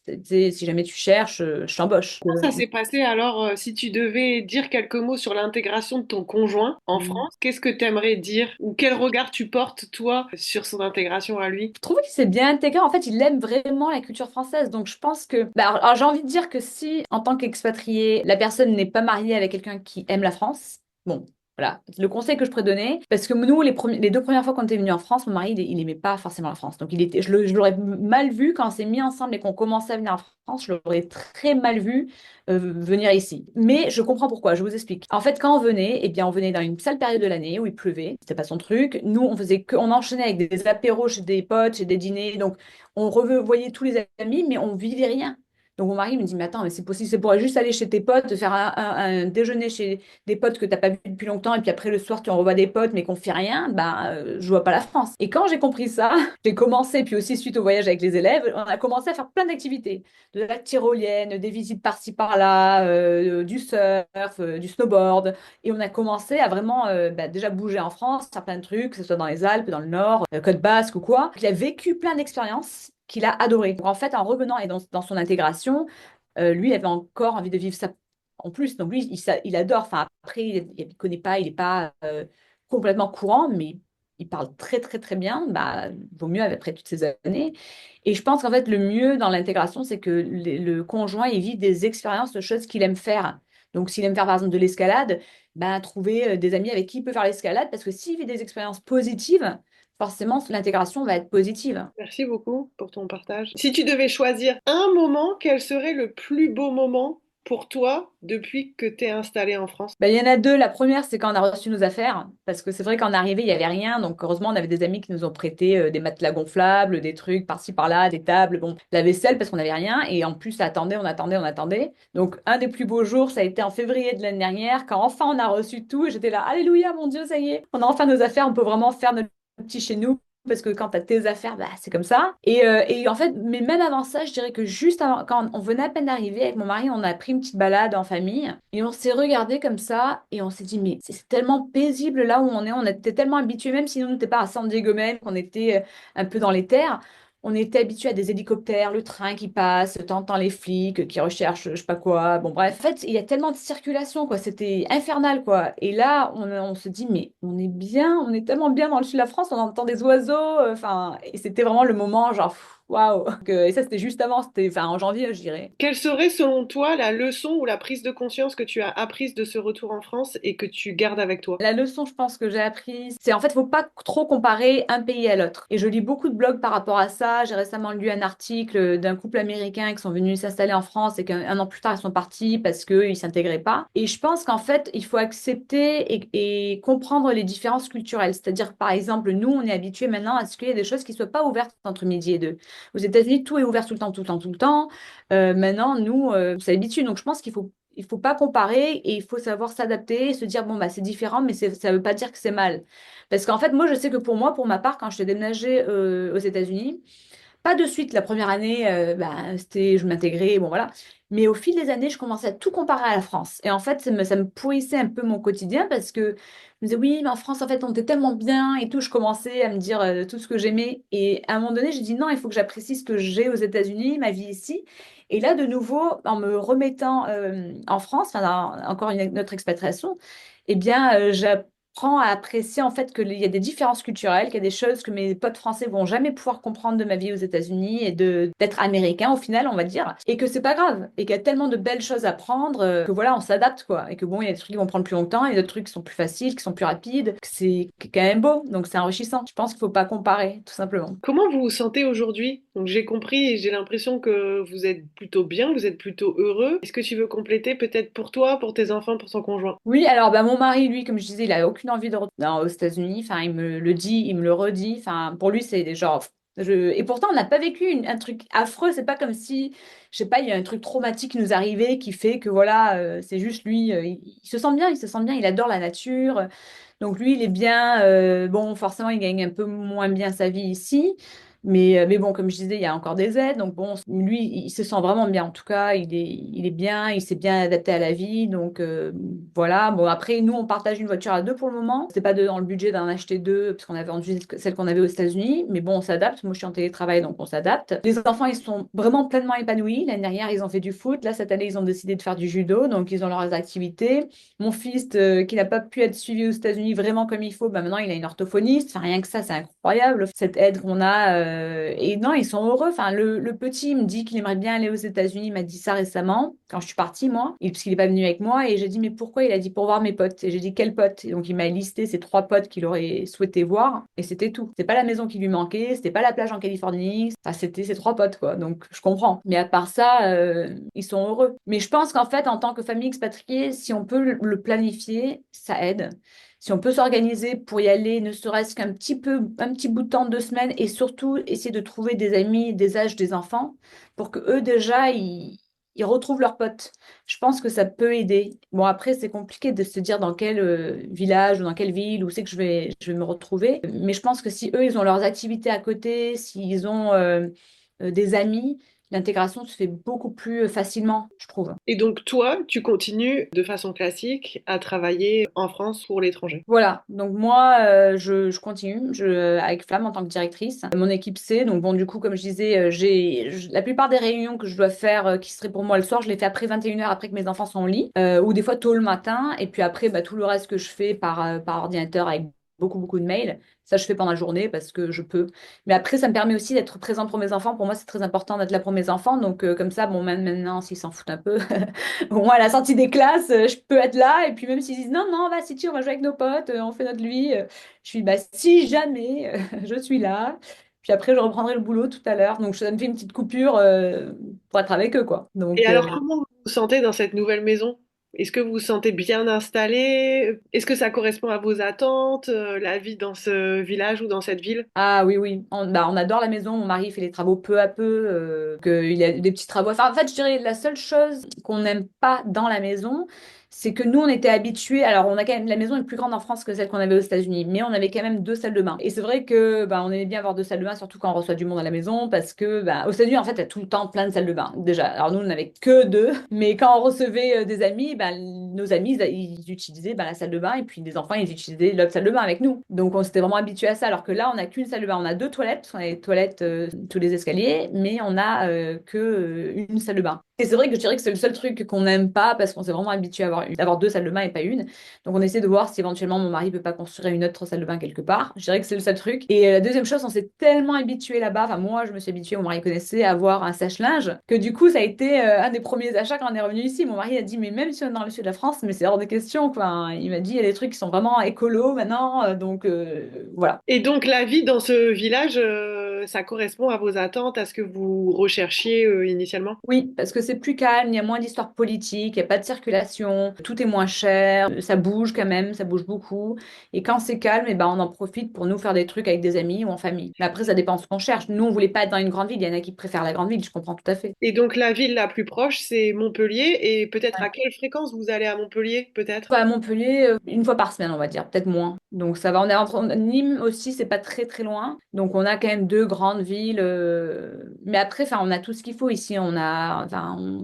[SPEAKER 2] tu sais, si jamais tu cherches, je t'embauche.
[SPEAKER 1] Comment ça s'est passé alors, si tu devais dire quelques mots sur l'intégration de ton conjoint en France, qu'est-ce que tu aimerais dire ou quel regard tu portes toi sur son intégration à lui?
[SPEAKER 2] Je trouve qu'il s'est bien intégré. En fait, il aime vraiment la culture française. Donc, je pense que. Bah, alors, j'ai envie de dire que si, en tant qu'expatrié, la personne n'est pas mariée avec quelqu'un qui aime la France, bon. Voilà, le conseil que je pourrais donner, parce que nous, les 2 premières fois qu'on était venus en France, mon mari, il aimait pas forcément la France. Donc, je l'aurais mal vu quand on s'est mis ensemble et qu'on commençait à venir en France, je l'aurais très mal vu venir ici. Mais je comprends pourquoi, je vous explique. En fait, quand on venait, eh bien, on venait dans une sale période de l'année où il pleuvait, c'était pas son truc. Nous, on enchaînait avec des apéros chez des potes, chez des dîners, donc on revoyait tous les amis, mais on vivait rien. Donc mon mari me dit, mais attends, mais c'est possible, c'est pour juste aller chez tes potes, faire un déjeuner chez des potes que t'as pas vu depuis longtemps, et puis après le soir tu en revois des potes, mais qu'on fait rien, je vois pas la France. Et quand j'ai compris ça, j'ai commencé, puis aussi suite au voyage avec les élèves, on a commencé à faire plein d'activités de la tyrolienne, des visites par-ci par-là, du surf, du snowboard. Et on a commencé à vraiment déjà bouger en France, faire plein de trucs, que ce soit dans les Alpes, dans le Nord, Côte Basque ou quoi. Il a vécu plein d'expériences qu'il a adoré. Donc en fait, en revenant et dans son intégration, lui avait encore envie de vivre ça en plus. Donc lui, il adore. Enfin, après, il connaît pas, il n'est pas complètement courant, mais il parle très, très, très bien. Bah, vaut mieux après toutes ces années. Et je pense qu'en fait, le mieux dans l'intégration, c'est que le conjoint, il vit des expériences de choses qu'il aime faire. Donc, s'il aime faire, par exemple, de l'escalade, ben, trouver des amis avec qui il peut faire l'escalade, parce que s'il vit des expériences positives, forcément, l'intégration va être positive.
[SPEAKER 1] Merci beaucoup pour ton partage. Si tu devais choisir un moment, quel serait le plus beau moment pour toi depuis que tu es installé en France?
[SPEAKER 2] Ben, il y en a deux. La première, c'est quand on a reçu nos affaires, parce que c'est vrai qu'en arrivée, il n'y avait rien. Donc, heureusement, on avait des amis qui nous ont prêté des matelas gonflables, des trucs par-ci, par-là, des tables, bon, la vaisselle, parce qu'on n'avait rien. Et en plus, on attendait, on attendait. Donc, un des plus beaux jours, ça a été en février de l'année dernière, quand enfin on a reçu tout. Et j'étais là, Alléluia, mon Dieu, ça y est, on a enfin nos affaires, on peut vraiment faire notre petit chez nous. Parce que quand tu as tes affaires, bah, c'est comme ça. Et en fait, mais même avant ça, je dirais que juste avant, quand on venait à peine d'arriver avec mon mari, on a pris une petite balade en famille et on s'est regardé comme ça et on s'est dit, mais c'est tellement paisible là où on est. On était tellement habitués, même si nous, on n'était pas à San Diego même, qu'on était un peu dans les terres. On était habitués à des hélicoptères, le train qui passe, t'entends les flics qui recherchent je sais pas quoi. Bon, bref. En fait, il y a tellement de circulation, quoi. C'était infernal, quoi. Et là, on se dit, mais on est bien, on est tellement bien dans le sud de la France, on entend des oiseaux. Enfin, et c'était vraiment le moment, genre, pff, waouh. Et ça, c'était juste avant, c'était enfin, en janvier, je dirais.
[SPEAKER 1] Quelle serait selon toi la leçon ou la prise de conscience que tu as apprise de ce retour en France et que tu gardes avec toi?
[SPEAKER 2] La leçon, je pense, que j'ai apprise, c'est en fait, faut pas trop comparer un pays à l'autre. Et je lis beaucoup de blogs par rapport à ça. J'ai récemment lu un article d'un couple américain qui sont venus s'installer en France et qu'un an plus tard, ils sont partis parce qu'ils s'intégraient pas. Et je pense qu'en fait, il faut accepter et comprendre les différences culturelles. C'est-à-dire, par exemple, nous, on est habitués maintenant à ce qu'il y ait des choses qui soient pas ouvertes entre midi et deux. Aux États-Unis, tout est ouvert tout le temps, tout le temps, tout le temps. Maintenant, nous, c'est habitué. Donc, je pense qu'il faut pas comparer et il faut savoir s'adapter et se dire, bon, bah, c'est différent, mais ça veut pas dire que c'est mal. Parce qu'en fait, moi, je sais que pour moi, pour ma part, quand je suis déménagée aux États-Unis, pas de suite, la première année, bah, je m'intégrais, bon voilà. Mais au fil des années, je commençais à tout comparer à la France. Et en fait, ça me pourrissait un peu mon quotidien parce que je me disais, oui, mais en France, en fait, on était tellement bien et tout. Je commençais à me dire tout ce que j'aimais. Et à un moment donné, j'ai dit, non, il faut que j'apprécie ce que j'ai aux États-Unis, ma vie ici. Et là, de nouveau, en me remettant en France, enfin, encore une autre expatriation, eh bien, j'apprends à apprécier en fait qu'il y a des différences culturelles, qu'il y a des choses que mes potes français vont jamais pouvoir comprendre de ma vie aux États-Unis et de d'être américain au final, on va dire, et que c'est pas grave, et qu'il y a tellement de belles choses à prendre que voilà, on s'adapte quoi, et que bon, il y a des trucs qui vont prendre plus longtemps, et d'autres trucs qui sont plus faciles, qui sont plus rapides, que c'est quand même beau, donc c'est enrichissant. Je pense qu'il faut pas comparer, tout simplement.
[SPEAKER 1] Comment vous vous sentez aujourd'hui? Donc j'ai compris et j'ai l'impression que vous êtes plutôt bien, vous êtes plutôt heureux. Est-ce que tu veux compléter peut-être pour toi, pour tes enfants, pour ton conjoint?
[SPEAKER 2] Oui, alors bah, mon mari, lui, comme je disais, il a aucune envie de retourner aux États-Unis. Enfin, il me le dit, il me le redit. Enfin, pour lui, c'est genre. Et pourtant, on n'a pas vécu un truc affreux. C'est pas comme si, je sais pas, il y a un truc traumatique qui nous arrivait qui fait que voilà, c'est juste lui. Il se sent bien, il se sent bien, il adore la nature. Donc lui, il est bien. Bon, forcément, il gagne un peu moins bien sa vie ici. Mais bon, comme je disais, il y a encore des aides. Donc bon, lui, il se sent vraiment bien. En tout cas, il est bien, il s'est bien adapté à la vie. Donc voilà. Bon, après, nous, on partage une voiture à deux pour le moment. C'est pas dans le budget d'en acheter deux, parce qu'on avait vendu celle qu'on avait aux États-Unis. Mais bon, on s'adapte. Moi, je suis en télétravail, donc on s'adapte. Les enfants, ils sont vraiment pleinement épanouis. L'année dernière, ils ont fait du foot. Là, cette année, ils ont décidé de faire du judo. Donc, ils ont leurs activités. Mon fils, qui n'a pas pu être suivi aux États-Unis vraiment comme il faut, bah maintenant il a une orthophoniste. Enfin, rien que ça, c'est incroyable, cette aide qu'on a. Et non, ils sont heureux. Enfin, le petit il me dit qu'il aimerait bien aller aux États-Unis. Il m'a dit ça récemment, quand je suis partie, moi, parce qu'il n'est pas venu avec moi. Et j'ai dit, mais pourquoi? Il a dit, pour voir mes potes. Et j'ai dit, quels potes? Et donc, il m'a listé ses trois potes qu'il aurait souhaité voir. Et c'était tout. C'était pas la maison qui lui manquait, c'était pas la plage en Californie. Enfin, c'était ses trois potes, quoi. Donc, je comprends. Mais à part ça, ils sont heureux. Mais je pense qu'en fait, en tant que famille expatriée, si on peut le planifier, ça aide. Si on peut s'organiser pour y aller, ne serait-ce qu'un petit peu, un petit bout de temps, 2 semaines, et surtout essayer de trouver des amis des âges des enfants pour que eux déjà ils retrouvent leurs potes. Je pense que ça peut aider. Bon, après, c'est compliqué de se dire dans quel village ou dans quelle ville où c'est que je vais me retrouver. Mais je pense que si eux, ils ont leurs activités à côté, s'ils ont des amis, l'intégration se fait beaucoup plus facilement, je trouve.
[SPEAKER 1] Et donc toi, tu continues de façon classique à travailler en France pour l'étranger.
[SPEAKER 2] Voilà, donc moi, je continue avec Flamme en tant que directrice. Mon équipe C, donc bon, du coup, comme je disais, la plupart des réunions que je dois faire, qui seraient pour moi le soir, je les fais après 21 h, après que mes enfants sont au lit, ou des fois tôt le matin, et puis après, bah, tout le reste que je fais par ordinateur avec beaucoup, beaucoup de mails, ça je fais pendant la journée parce que je peux. Mais après, ça me permet aussi d'être présente pour mes enfants. Pour moi, c'est très important d'être là pour mes enfants, donc comme ça, bon, même maintenant, s'ils s'en foutent un peu, au moins, à la sortie des classes, je peux être là. Et puis, même s'ils disent non, non, va, si tu, on va jouer avec nos potes, on fait notre vie. Je suis, bah, si jamais, je suis là. Puis après, je reprendrai le boulot tout à l'heure. Donc, ça me fait une petite coupure pour être avec eux, quoi.
[SPEAKER 1] Et
[SPEAKER 2] Donc,
[SPEAKER 1] alors, comment vous vous sentez dans cette nouvelle maison? Est-ce que vous vous sentez bien installé? Est-ce que ça correspond à vos attentes, la vie dans ce village ou dans cette ville?
[SPEAKER 2] ah oui, oui, on adore la maison. Mon mari fait les travaux peu à peu, il y a des petits travaux. Enfin, en fait, je dirais la seule chose qu'on n'aime pas dans la maison, c'est que nous, on était habitués. Alors, on a quand même la maison est plus grande en France que celle qu'on avait aux États-Unis, mais on avait quand même deux salles de bain. Et c'est vrai que bah, on aimait bien avoir deux salles de bain, surtout quand on reçoit du monde à la maison, parce que bah, aux États-Unis, en fait, il y a tout le temps plein de salles de bain. Déjà, alors nous, on n'avait que deux, mais quand on recevait des amis, bah, nos amis, ils utilisaient bah, la salle de bain, et puis les enfants, ils utilisaient l'autre salle de bain avec nous. Donc, on s'était vraiment habitués à ça, alors que là, on n'a qu'une salle de bain. On a deux toilettes, parce qu'on a les toilettes tous les escaliers, mais on a que une salle de bain. Et c'est vrai que je dirais que c'est le seul truc qu'on n'aime pas parce qu'on s'est vraiment habitué à avoir deux salles de bain et pas une. Donc on essaie de voir si éventuellement mon mari peut pas construire une autre salle de bain quelque part. Je dirais que c'est le seul truc. Et la deuxième chose, on s'est tellement habitué là-bas, enfin moi je me suis habituée, mon mari connaissait, à avoir un sèche-linge, que du coup ça a été un des premiers achats quand on est revenu ici. Mon mari a dit mais même si on est dans le sud de la France, mais c'est hors de question quoi. Il m'a dit il y a des trucs qui sont vraiment écolos maintenant, donc voilà.
[SPEAKER 1] Et donc, la vie dans ce village, ça correspond à vos attentes, à ce que vous recherchiez initialement?
[SPEAKER 2] Oui, parce que c'est plus calme, il y a moins d'histoires politiques, il n'y a pas de circulation, tout est moins cher, ça bouge quand même, ça bouge beaucoup. Et quand c'est calme, eh ben, on en profite pour nous faire des trucs avec des amis ou en famille. Mais après, ça dépend de ce qu'on cherche. Nous, on voulait pas être dans une grande ville, il y en a qui préfèrent la grande ville, je comprends tout à fait.
[SPEAKER 1] Et donc, la ville la plus proche, c'est Montpellier. Et peut-être à quelle fréquence vous allez à Montpellier, peut-être?
[SPEAKER 2] À Montpellier, une fois par semaine, on va dire, peut-être moins. Donc ça va, on est entre Nîmes aussi, c'est pas très très loin. Donc on a quand même deux grandes villes. Mais après, enfin, on a tout ce qu'il faut ici. On a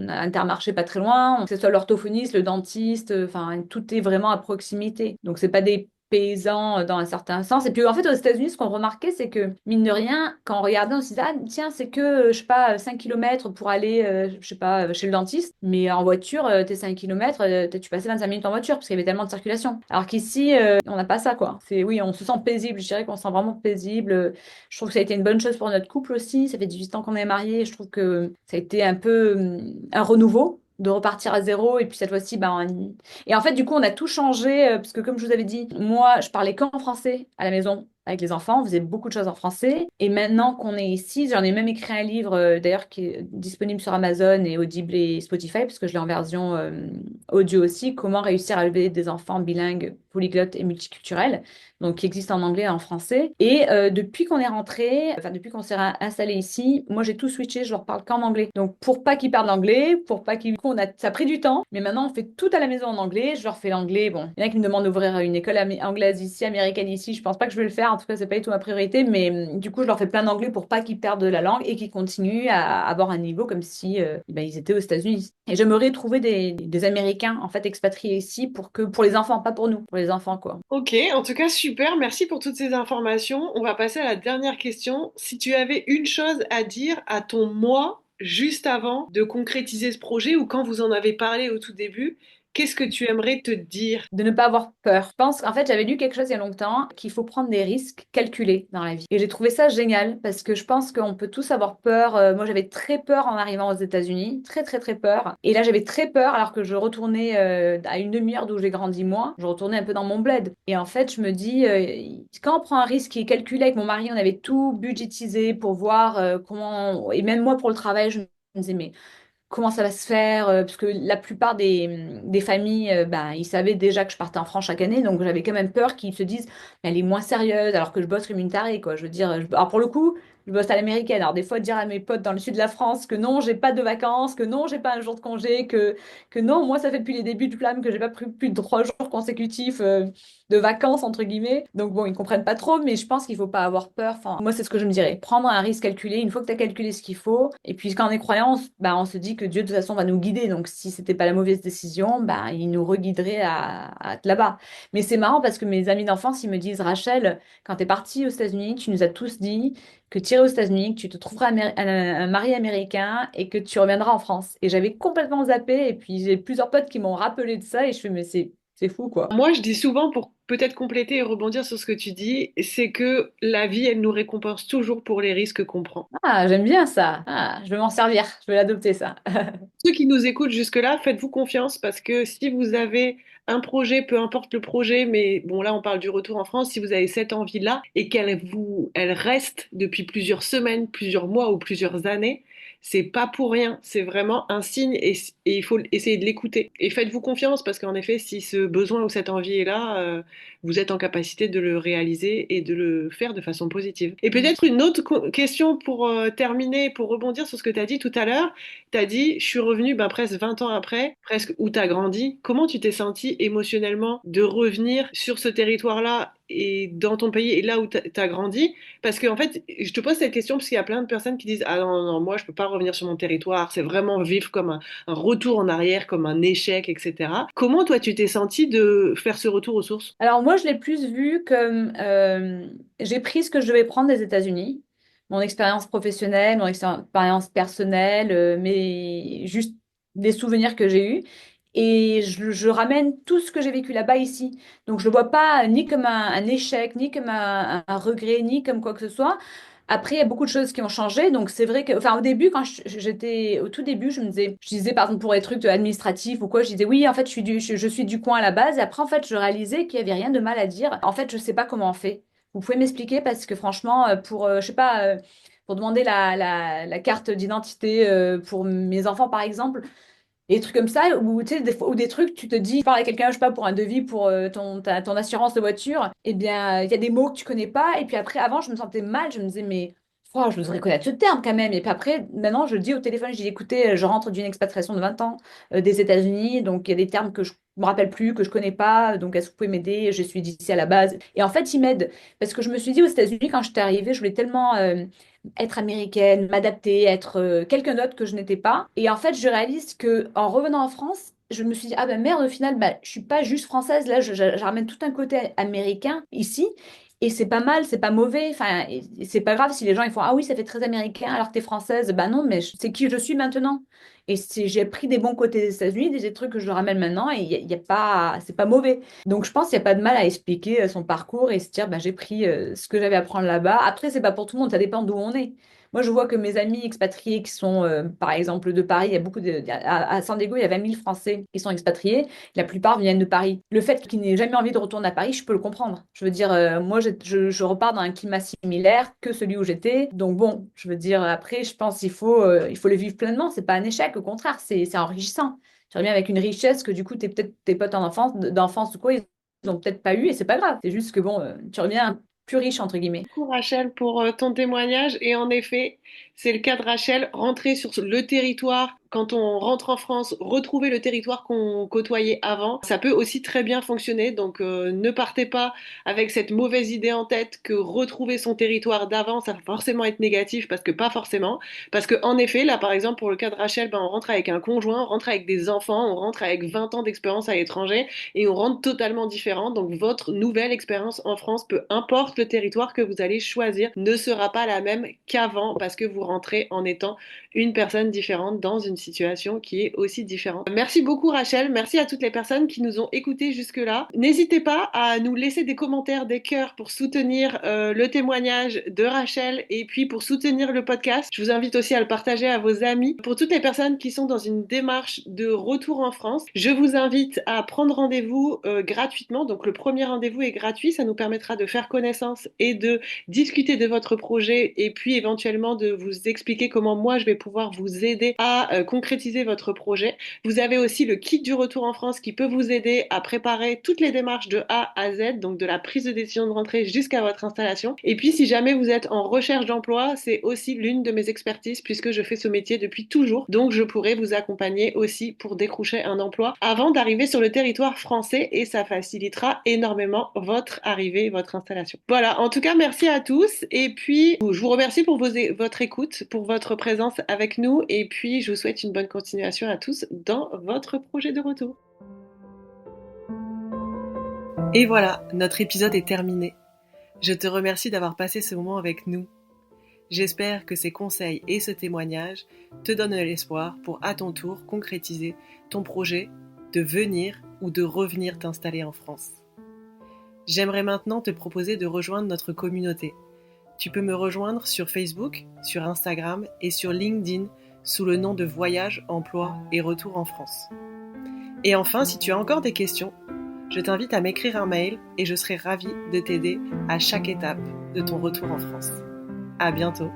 [SPEAKER 2] Intermarché pas très loin, que ce soit l'orthophoniste, le dentiste, enfin, tout est vraiment à proximité. Donc c'est pas des paysans dans un certain sens. Et puis en fait, aux États-Unis, ce qu'on remarquait, c'est que mine de rien, quand on regardait, on se disait, ah tiens, c'est que, je sais pas, 5 kilomètres pour aller, je sais pas, chez le dentiste. Mais en voiture, t'es 5 kilomètres, tu passais 25 minutes en voiture parce qu'il y avait tellement de circulation. Alors qu'ici, on n'a pas ça, quoi. Oui, on se sent paisible. Je dirais qu'on se sent vraiment paisible. Je trouve que ça a été une bonne chose pour notre couple aussi. Ça fait 18 ans qu'on est mariés. Je trouve que ça a été un peu un renouveau, de repartir à zéro. Et puis cette fois-ci, ben, et en fait, du coup, on a tout changé, parce que comme je vous avais dit, moi, je parlais qu'en français à la maison avec les enfants, on faisait beaucoup de choses en français. Et maintenant qu'on est ici, j'en ai même écrit un livre, d'ailleurs, qui est disponible sur Amazon et Audible et Spotify, parce que je l'ai en version audio aussi, comment réussir à élever des enfants bilingues, polyglottes et multiculturels, donc qui existe en anglais et en français. Et depuis qu'on est rentré, enfin depuis qu'on s'est installé ici, moi j'ai tout switché, je leur parle qu'en anglais. Donc pour pas qu'ils parlent anglais, pour pas qu'ils... Ça a pris du temps, mais maintenant on fait tout à la maison en anglais, je leur fais l'anglais. Bon, il y en a qui me demandent d'ouvrir une école anglaise ici, américaine ici, je pense pas que je vais le faire, en tout cas c'est pas du tout ma priorité, mais du coup je leur fais plein d'anglais pour pas qu'ils perdent de la langue et qu'ils continuent à avoir un niveau comme si ben, ils étaient aux États-Unis. Et j'aimerais trouver des Américains en fait expatriés ici pour les enfants, pas pour nous, pour les enfants quoi.
[SPEAKER 1] Ok, en tout cas, super. Merci pour toutes ces informations. On va passer à la dernière question. Si tu avais une chose à dire à ton moi juste avant de concrétiser ce projet ou quand vous en avez parlé au tout début, qu'est-ce que tu aimerais te dire?
[SPEAKER 2] De ne pas avoir peur. Je pense qu'en fait, j'avais lu quelque chose il y a longtemps qu'il faut prendre des risques calculés dans la vie. Et j'ai trouvé ça génial parce que je pense qu'on peut tous avoir peur. Moi, j'avais très peur en arrivant aux États-Unis, très très très peur. Et là, j'avais très peur alors que je retournais à une demi-heure d'où j'ai grandi moi. Je retournais un peu dans mon bled. Et en fait, je me dis, quand on prend un risque qui est calculé avec mon mari, on avait tout budgétisé pour voir comment. Et même moi pour le travail, je me disais, mais comment ça va se faire, parce que la plupart des familles, ben, ils savaient déjà que je partais en France chaque année, donc j'avais quand même peur qu'ils se disent, mais elle est moins sérieuse, alors que je bosse comme une tarée, quoi. Je veux dire, alors pour le coup, je bosse à l'américaine. Alors des fois, dire à mes potes dans le sud de la France que non, j'ai pas de vacances, que non, j'ai pas un jour de congé, que non, moi, ça fait depuis les débuts du flamme que j'ai pas pris plus de 3 jours consécutifs de vacances, entre guillemets. Donc bon, ils comprennent pas trop, mais je pense qu'il faut pas avoir peur. Enfin, moi, c'est ce que je me dirais. Prendre un risque calculé, une fois que tu as calculé ce qu'il faut. Et puis quand on est croyant, bah, on se dit que Dieu, de toute façon, va nous guider. Donc si c'était pas la mauvaise décision, bah, il nous reguiderait à être là-bas. Mais c'est marrant parce que mes amis d'enfance, ils me disent, Rachel, quand tu es partie aux États-Unis, tu nous as tous dit que tu irais aux États-Unis, que tu te trouveras un mari américain et que tu reviendras en France. Et j'avais complètement zappé. Et puis j'ai plusieurs potes qui m'ont rappelé de ça et je fais, mais c'est fou, quoi.
[SPEAKER 1] Moi, je dis souvent, pour peut-être compléter et rebondir sur ce que tu dis, c'est que la vie, elle nous récompense toujours pour les risques qu'on prend.
[SPEAKER 2] Ah, j'aime bien ça. Ah, je vais m'en servir. Je vais l'adopter, ça.
[SPEAKER 1] Ceux qui nous écoutent jusque-là, faites-vous confiance parce que si vous avez un projet, peu importe le projet, mais bon là on parle du retour en France, si vous avez cette envie-là et elle reste depuis plusieurs semaines, plusieurs mois ou plusieurs années, c'est pas pour rien, c'est vraiment un signe et il faut essayer de l'écouter. Et faites-vous confiance parce qu'en effet, si ce besoin ou cette envie est là, vous êtes en capacité de le réaliser et de le faire de façon positive. Et peut-être une autre question pour terminer, pour rebondir sur ce que tu as dit tout à l'heure. T'as dit, je suis revenue ben, presque 20 ans après, presque où t'as grandi. Comment tu t'es senti émotionnellement de revenir sur ce territoire-là et dans ton pays et là où t'as grandi? Parce que en fait, je te pose cette question parce qu'il y a plein de personnes qui disent, ah non, non, non, moi je peux pas revenir sur mon territoire, c'est vraiment vivre comme un retour en arrière, comme un échec, etc. Comment toi tu t'es senti de faire ce retour aux sources?
[SPEAKER 2] Alors moi, je l'ai plus vu comme j'ai pris ce que je devais prendre des États-Unis, mon expérience professionnelle, mon expérience personnelle, mais juste des souvenirs que j'ai eus. Et je ramène tout ce que j'ai vécu là-bas ici. Donc je ne le vois pas ni comme un échec, ni comme un regret, ni comme quoi que ce soit. Après, il y a beaucoup de choses qui ont changé. Donc c'est vrai que, enfin au début, quand j'étais au tout début, je disais par exemple pour les trucs administratifs ou quoi, je disais oui, en fait, je suis du coin à la base. Et après, en fait, je réalisais qu'il y avait rien de mal à dire. En fait, je sais pas comment on fait. Vous pouvez m'expliquer parce que franchement, je sais pas, pour demander la carte d'identité pour mes enfants, par exemple, et des trucs comme ça, ou tu sais, ou des trucs, tu te dis, tu parles à quelqu'un, je sais pas, pour un devis pour ton assurance de voiture, eh bien, il y a des mots que tu connais pas. Et puis après, avant, je me sentais mal, je me disais, mais oh, je devrais connaître ce terme quand même. Et puis après, maintenant, je le dis au téléphone, je dis, écoutez, je rentre d'une expatriation de 20 ans des États-Unis, donc il y a des termes que je me rappelle plus, que je connais pas, donc est-ce que vous pouvez m'aider? Je suis d'ici à la base. Et en fait, ils m'aident. Parce que je me suis dit aux États-Unis, quand j'étais arrivée, je voulais tellement être américaine, m'adapter, être quelqu'un d'autre que je n'étais pas. Et en fait, je réalise que en revenant en France, je me suis dit, ah ben merde, au final, bah, je suis pas juste française, là, je ramène tout un côté américain ici. Et c'est pas mal, c'est pas mauvais. Enfin, et c'est pas grave si les gens ils font, ah oui, ça fait très américain alors que t'es française. Bah non, mais c'est qui je suis maintenant. Et j'ai pris des bons côtés des États-Unis, des trucs que je ramène maintenant, et il y a pas, c'est pas mauvais. Donc je pense qu'il n'y a pas de mal à expliquer son parcours et se dire, bah, j'ai pris ce que j'avais à prendre là-bas. Après, c'est pas pour tout le monde, ça dépend d'où on est. Moi, je vois que mes amis expatriés qui sont, par exemple, de Paris, il y a à San Diego, il y a 20 000 Français qui sont expatriés. La plupart viennent de Paris. Le fait qu'ils n'aient jamais envie de retourner à Paris, je peux le comprendre. Je veux dire, moi, je repars dans un climat similaire que celui où j'étais. Donc bon, je veux dire, après, je pense il faut le vivre pleinement. C'est pas un échec, au contraire, c'est enrichissant. Tu reviens avec une richesse que du coup, tes potes d'enfance ou quoi, ils n'ont peut-être pas eu et c'est pas grave. C'est juste que bon, tu reviens plus riche, entre guillemets.
[SPEAKER 1] Beaucoup Rachel pour ton témoignage et en effet, c'est le cas de Rachel, rentrer sur le territoire quand on rentre en France, retrouver le territoire qu'on côtoyait avant, ça peut aussi très bien fonctionner. Donc ne partez pas avec cette mauvaise idée en tête que retrouver son territoire d'avant, ça va forcément être négatif parce que pas forcément. Parce que en effet, là par exemple pour le cas de Rachel, ben, on rentre avec un conjoint, on rentre avec des enfants, on rentre avec 20 ans d'expérience à l'étranger et on rentre totalement différent. Donc votre nouvelle expérience en France, peu importe le territoire que vous allez choisir, ne sera pas la même qu'avant parce que vous rentrez en étant une personne différente dans une situation qui est aussi différente. Merci beaucoup Rachel, merci à toutes les personnes qui nous ont écoutés jusque-là. N'hésitez pas à nous laisser des commentaires, des cœurs pour soutenir le témoignage de Rachel et puis pour soutenir le podcast. Je vous invite aussi à le partager à vos amis. Pour toutes les personnes qui sont dans une démarche de retour en France, je vous invite à prendre rendez-vous gratuitement. Donc le premier rendez-vous est gratuit, ça nous permettra de faire connaissance et de discuter de votre projet et puis éventuellement de vous expliquer comment moi je vais pouvoir vous aider à concrétiser votre projet. Vous avez aussi le kit du retour en France qui peut vous aider à préparer toutes les démarches de A à Z, donc de la prise de décision de rentrée jusqu'à votre installation. Et puis, si jamais vous êtes en recherche d'emploi, c'est aussi l'une de mes expertises puisque je fais ce métier depuis toujours. Donc, je pourrais vous accompagner aussi pour décrocher un emploi avant d'arriver sur le territoire français et ça facilitera énormément votre arrivée, votre installation. Voilà, en tout cas, merci à tous et puis je vous remercie pour votre écoute, pour votre présence avec nous et puis je vous souhaite une bonne continuation à tous dans votre projet de retour. Et voilà, notre épisode est terminé. Je te remercie d'avoir passé ce moment avec nous. J'espère que ces conseils et ce témoignage te donnent l'espoir pour à ton tour concrétiser ton projet de venir ou de revenir t'installer en France. J'aimerais maintenant te proposer de rejoindre notre communauté. Tu peux me rejoindre sur Facebook, sur Instagram et sur LinkedIn sous le nom de Voyage, Emploi et Retour en France. Et enfin, si tu as encore des questions, je t'invite à m'écrire un mail et je serai ravie de t'aider à chaque étape de ton retour en France. À bientôt!